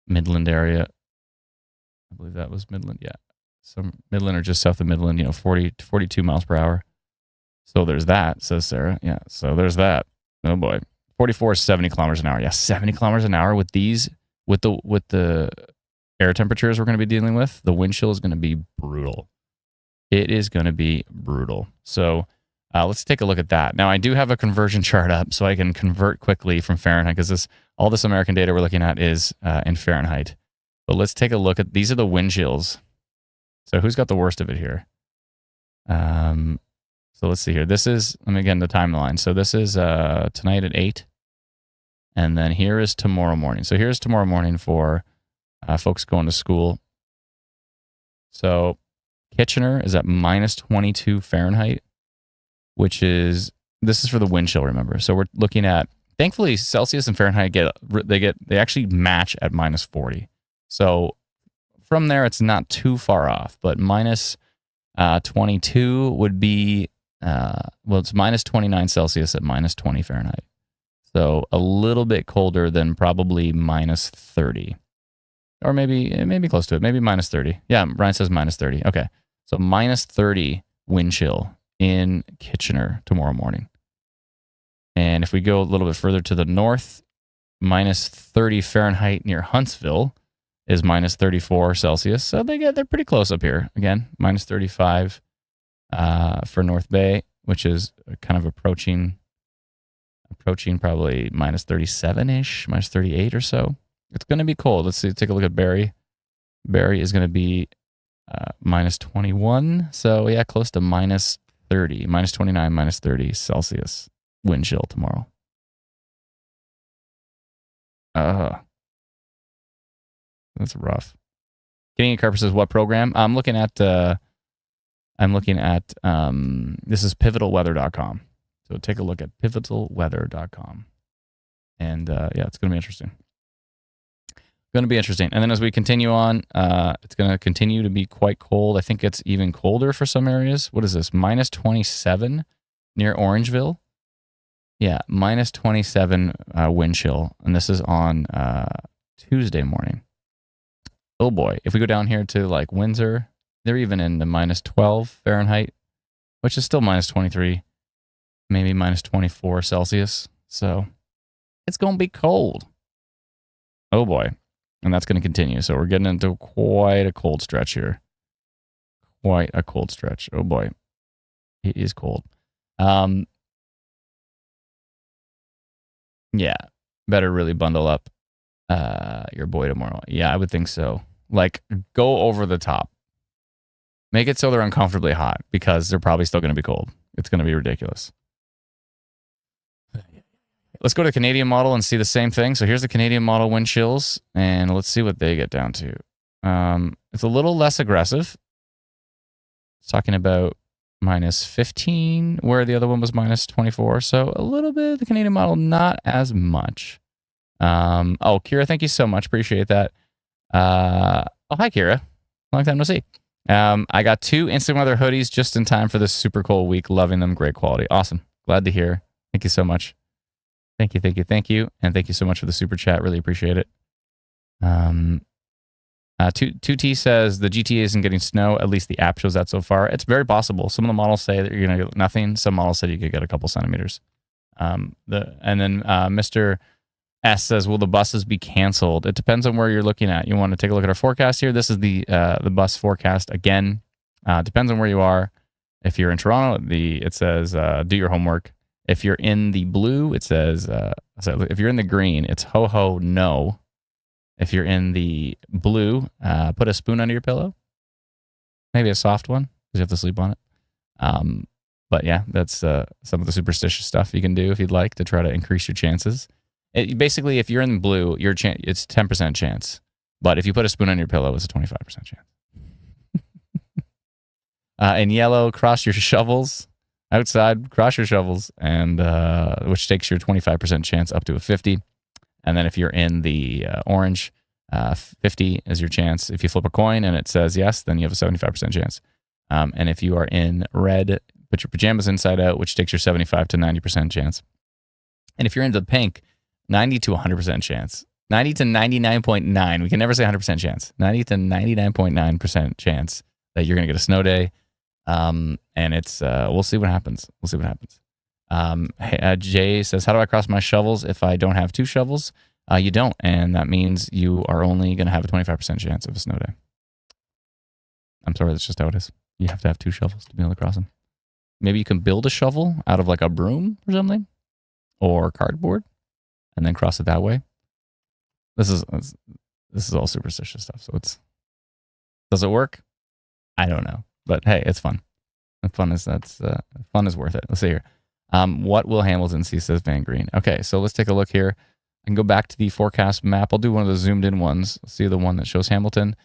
Speaker 1: Midland area, I believe that was Midland. Yeah, some Midland or just south of Midland. 40 to 42 miles per hour. So there's that, says Sarah. Yeah, so there's that. Oh boy, 44 is 70 kilometers an hour. Yeah, 70 kilometers an hour with these, with the air temperatures we're going to be dealing with. The wind chill is going to be brutal. It is going to be brutal. So let's take a look at that. Now, I do have a conversion chart up, so I can convert quickly from Fahrenheit, because all this American data we're looking at is in Fahrenheit. But let's take a look at, these are the wind chills. So who's got the worst of it here? So let's see here. This is, let me get the timeline. So this is tonight at 8. And then here is tomorrow morning. So here's tomorrow morning for folks going to school. So Kitchener is at minus 22 Fahrenheit, which is, this is for the wind chill, remember. So we're looking at, thankfully Celsius and Fahrenheit they actually match at minus 40. So from there, it's not too far off, but minus 22 would be, it's minus 29 Celsius at minus 20 Fahrenheit. So a little bit colder than probably minus 30. Or maybe close to it. Maybe minus 30. Yeah, Ryan says minus 30. Okay. So minus 30 wind chill in Kitchener tomorrow morning. And if we go a little bit further to the north, minus 30 Fahrenheit near Huntsville is minus 34 Celsius. So they're pretty close up here. Again, minus 35 for North Bay, which is kind of approaching probably minus 37-ish, minus 38 or so. It's going to be cold. Let's see. Take a look at Barrie. Barrie is going to be minus 21. So yeah, close to minus 30, minus 29, minus 30 Celsius wind chill tomorrow. That's rough. Canadian Carper says, what program? I'm looking at this is pivotalweather.com. So take a look at pivotalweather.com. And yeah, it's going to be interesting. And then as we continue on, it's going to continue to be quite cold. I think it's even colder for some areas. What is this? Minus 27 near Orangeville. Yeah, minus 27 wind chill. And this is on Tuesday morning. Oh boy. If we go down here to like Windsor, they're even in the minus 12 Fahrenheit, which is still minus 23, maybe minus 24 Celsius. So it's going to be cold. Oh boy. And that's going to continue. So we're getting into quite a cold stretch here. Quite a cold stretch. Oh boy. It is cold. Yeah. Better really bundle up your boy tomorrow. Yeah, I would think so. Like, go over the top. Make it so they're uncomfortably hot because they're probably still going to be cold. It's going to be ridiculous. Let's go to the Canadian model and see the same thing. So here's the Canadian model wind chills, and let's see what they get down to. It's a little less aggressive. It's talking about minus 15, where the other one was minus 24. So a little bit, the Canadian model, not as much. Oh, Kira, thank you so much. Appreciate that. Oh, hi, Kira. Long time no see. I got 2 instant weather hoodies just in time for this super cold week. Loving them. Great quality. Awesome. Glad to hear. Thank you so much. Thank you, thank you, thank you. And thank you so much for the super chat. Really appreciate it. 2T says the GTA isn't getting snow. At least the app shows that so far. It's very possible. Some of the models say that you're going to get nothing. Some models said you could get a couple centimeters. And then Mr. S says, will the buses be canceled? It depends on where you're looking at. You want to take a look at our forecast here. This is the bus forecast. Again, depends on where you are. If you're in Toronto, it says do your homework. If you're in the blue, it says, if you're in the green, it's ho ho no. If you're in the blue, put a spoon under your pillow. Maybe a soft one, because you have to sleep on it. But yeah, that's some of the superstitious stuff you can do if you'd like to try to increase your chances. Basically, if you're in the blue, it's 10% chance. But if you put a spoon on your pillow, it's a 25% chance. In yellow, cross your shovels. Outside, cross your shovels, and which takes your 25% chance up to a 50. And then if you're in the orange, 50 is your chance. If you flip a coin and it says yes, then you have a 75% chance. And if you are in red, put your pajamas inside out, which takes your 75 to 90% chance. And if you're into pink, 90 to 100% chance. 90 to 99.9. We can never say 100% chance. 90 to 99.9% chance that you're going to get a snow day. And it's we'll see what happens. We'll see what happens. Jay says, how do I cross my shovels if I don't have 2 shovels? You don't, and that means you are only going to have a 25% chance of a snow day. I'm sorry, that's just how it is. You have to have 2 shovels to be able to cross them. Maybe you can build a shovel out of like a broom or something, or cardboard, and then cross it that way. This is all superstitious stuff. So does it work? I don't know. But hey, it's fun. Fun is worth it. Let's see here. What will Hamilton see, says Van Green. Okay, so let's take a look here. I can go back to the forecast map. I'll do one of the zoomed in ones. Let's see the one that shows Hamilton.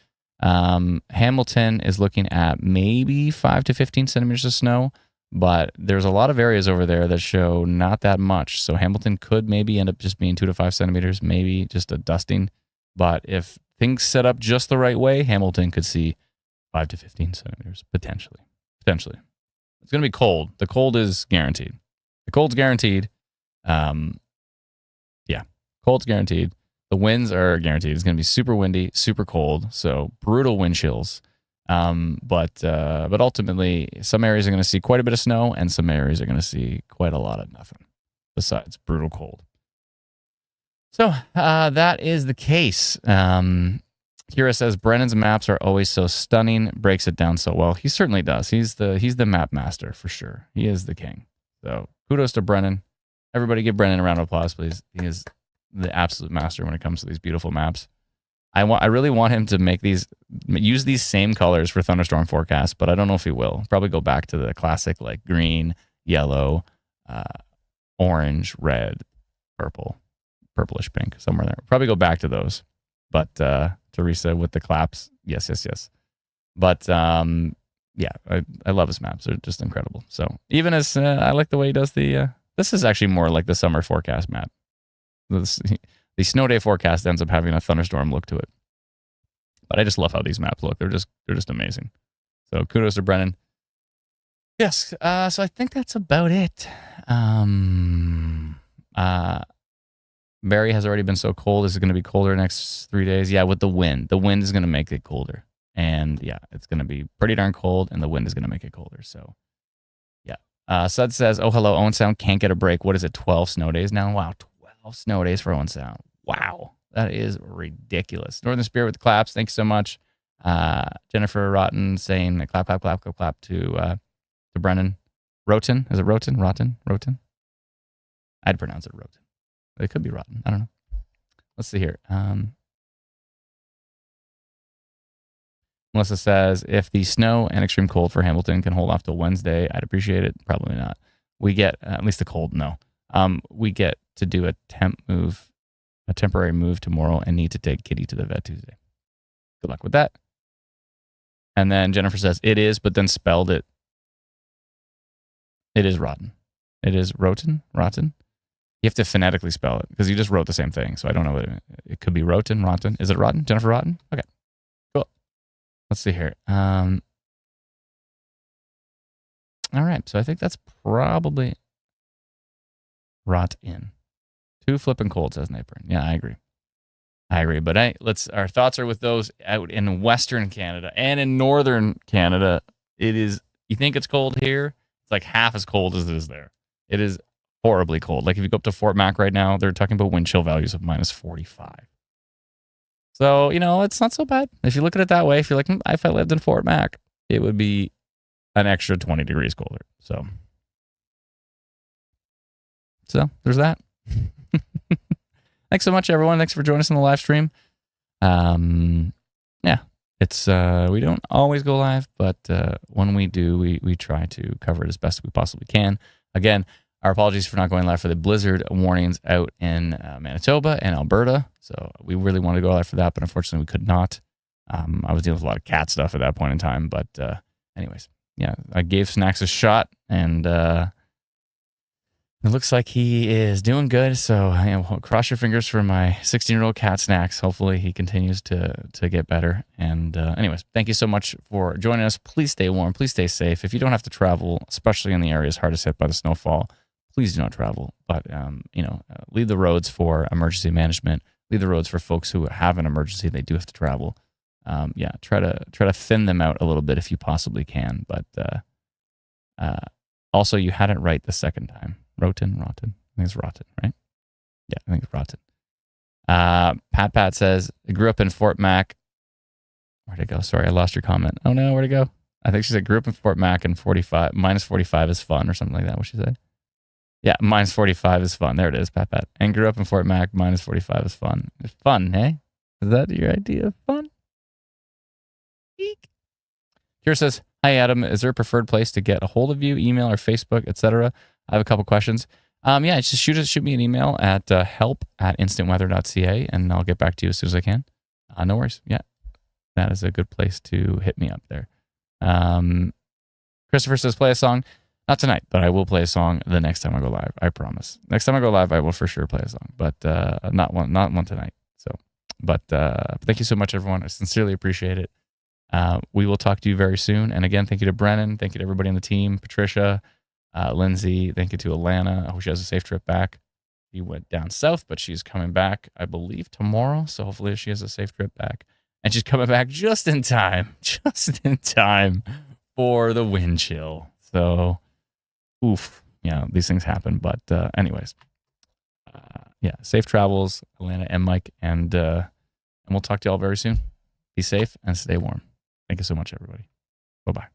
Speaker 1: Hamilton is looking at maybe 5 to 15 centimeters of snow, but there's a lot of areas over there that show not that much. So Hamilton could maybe end up just being 2 to 5 centimeters, maybe just a dusting. But if things set up just the right way, Hamilton could see 5 to 15 centimeters, potentially. It's going to be cold. The cold is guaranteed. The cold's guaranteed. Yeah, cold's guaranteed. The winds are guaranteed. It's going to be super windy, super cold, so brutal wind chills. But ultimately, some areas are going to see quite a bit of snow, and some areas are going to see quite a lot of nothing, besides brutal cold. So that is the case. Kira says, Brennan's maps are always so stunning, breaks it down so well. He certainly does. He's the map master for sure. He is the king. So kudos to Brennan. Everybody give Brennan a round of applause, please. He is the absolute master when it comes to these beautiful maps. I really want him to use these same colors for thunderstorm forecasts, but I don't know if he will. Probably go back to the classic like green, yellow, orange, red, purple, purplish pink, somewhere there. Probably go back to those. But Teresa with the claps, yes. But yeah, I love his maps. They're just incredible. So even as I like the way he does this is actually more like the summer forecast map. The snow day forecast ends up having a thunderstorm look to it. But I just love how these maps look. They're just amazing. So kudos to Brennan. Yes. So I think that's about it. Barrie has already been so cold. Is it going to be colder next 3 days? Yeah, with the wind. The wind is going to make it colder. And yeah, it's going to be pretty darn cold, and the wind is going to make it colder. So yeah. Sud says, oh, hello, Owen Sound can't get a break. What is it, 12 snow days now? Wow, 12 snow days for Owen Sound. Wow, that is ridiculous. Northern Spirit with the claps. Thanks so much. Jennifer Rotten saying clap to Brennan. Roten? Is it Roten? Roten? I'd pronounce it Roten. It could be rotten. I don't know. Let's see here. Melissa says, if the snow and extreme cold for Hamilton can hold off till Wednesday, I'd appreciate it. Probably not. We get, at least the cold, no. We get to do a temporary move tomorrow and need to take Kitty to the vet Tuesday. Good luck with that. And then Jennifer says, it is, but then spelled it. It is rotten. It is rotten? Rotten? You have to phonetically spell it because you just wrote the same thing. So I don't know what it could be. Rotten, rotten. Is it rotten? Jennifer Rotten? Okay, cool. Let's see here. All right. So I think that's probably rotten. 2 flipping cold, says Napier. Yeah, I agree. But our thoughts are with those out in Western Canada and in Northern Canada. It is, you think it's cold here? It's like half as cold as it is there. It is horribly cold. Like if you go up to Fort Mac right now, they're talking about wind chill values of minus 45. So, it's not so bad. If you look at it that way, if you're like, if I lived in Fort Mac, it would be an extra 20 degrees colder. So there's that. Thanks so much, everyone. Thanks for joining us on the live stream. Yeah, it's we don't always go live, but when we do, we try to cover it as best we possibly can. Again, our apologies for not going live for the blizzard warnings out in Manitoba and Alberta. So we really wanted to go live for that, but unfortunately we could not. I was dealing with a lot of cat stuff at that point in time, but anyways, yeah, I gave Snacks a shot, and it looks like he is doing good. So cross your fingers for my 16-year-old cat Snacks. Hopefully he continues to get better. And anyways, thank you so much for joining us. Please stay warm. Please stay safe. If you don't have to travel, especially in the areas hardest hit by the snowfall, please do not travel. But leave the roads for emergency management. Leave the roads for folks who have an emergency. They do have to travel. Try to thin them out a little bit if you possibly can. But also, you had it right the second time. Rotten. I think it's rotten, right? Yeah, I think it's rotten. Pat says, I grew up in Fort Mac. Where'd it go? Sorry, I lost your comment. Oh no, where'd it go? I think she said grew up in Fort Mac and minus 45 is fun or something like that. What'd she say? Yeah, minus 45 is fun. There it is, Pat. And grew up in Fort Mac, minus 45 is fun. It's fun, hey? Is that your idea of fun? Eek. Kira says, hi Adam, is there a preferred place to get a hold of you, email or Facebook, etc.? I have a couple questions. Just shoot me an email at help@instantweather.ca, and I'll get back to you as soon as I can. No worries. Yeah, that is a good place to hit me up there. Christopher says, play a song. Not tonight, but I will play a song the next time I go live. I promise. Next time I go live, I will for sure play a song, but not one tonight. So, but thank you so much, everyone. I sincerely appreciate it. We will talk to you very soon. And again, thank you to Brennan. Thank you to everybody on the team. Patricia, Lindsay. Thank you to Alana. I hope she has a safe trip back. She went down south, but she's coming back, I believe, tomorrow. So hopefully she has a safe trip back. And she's coming back just in time for the wind chill. So, oof. Yeah, these things happen. But anyways, safe travels, Alana and Mike. And we'll talk to you all very soon. Be safe and stay warm. Thank you so much, everybody. Bye-bye.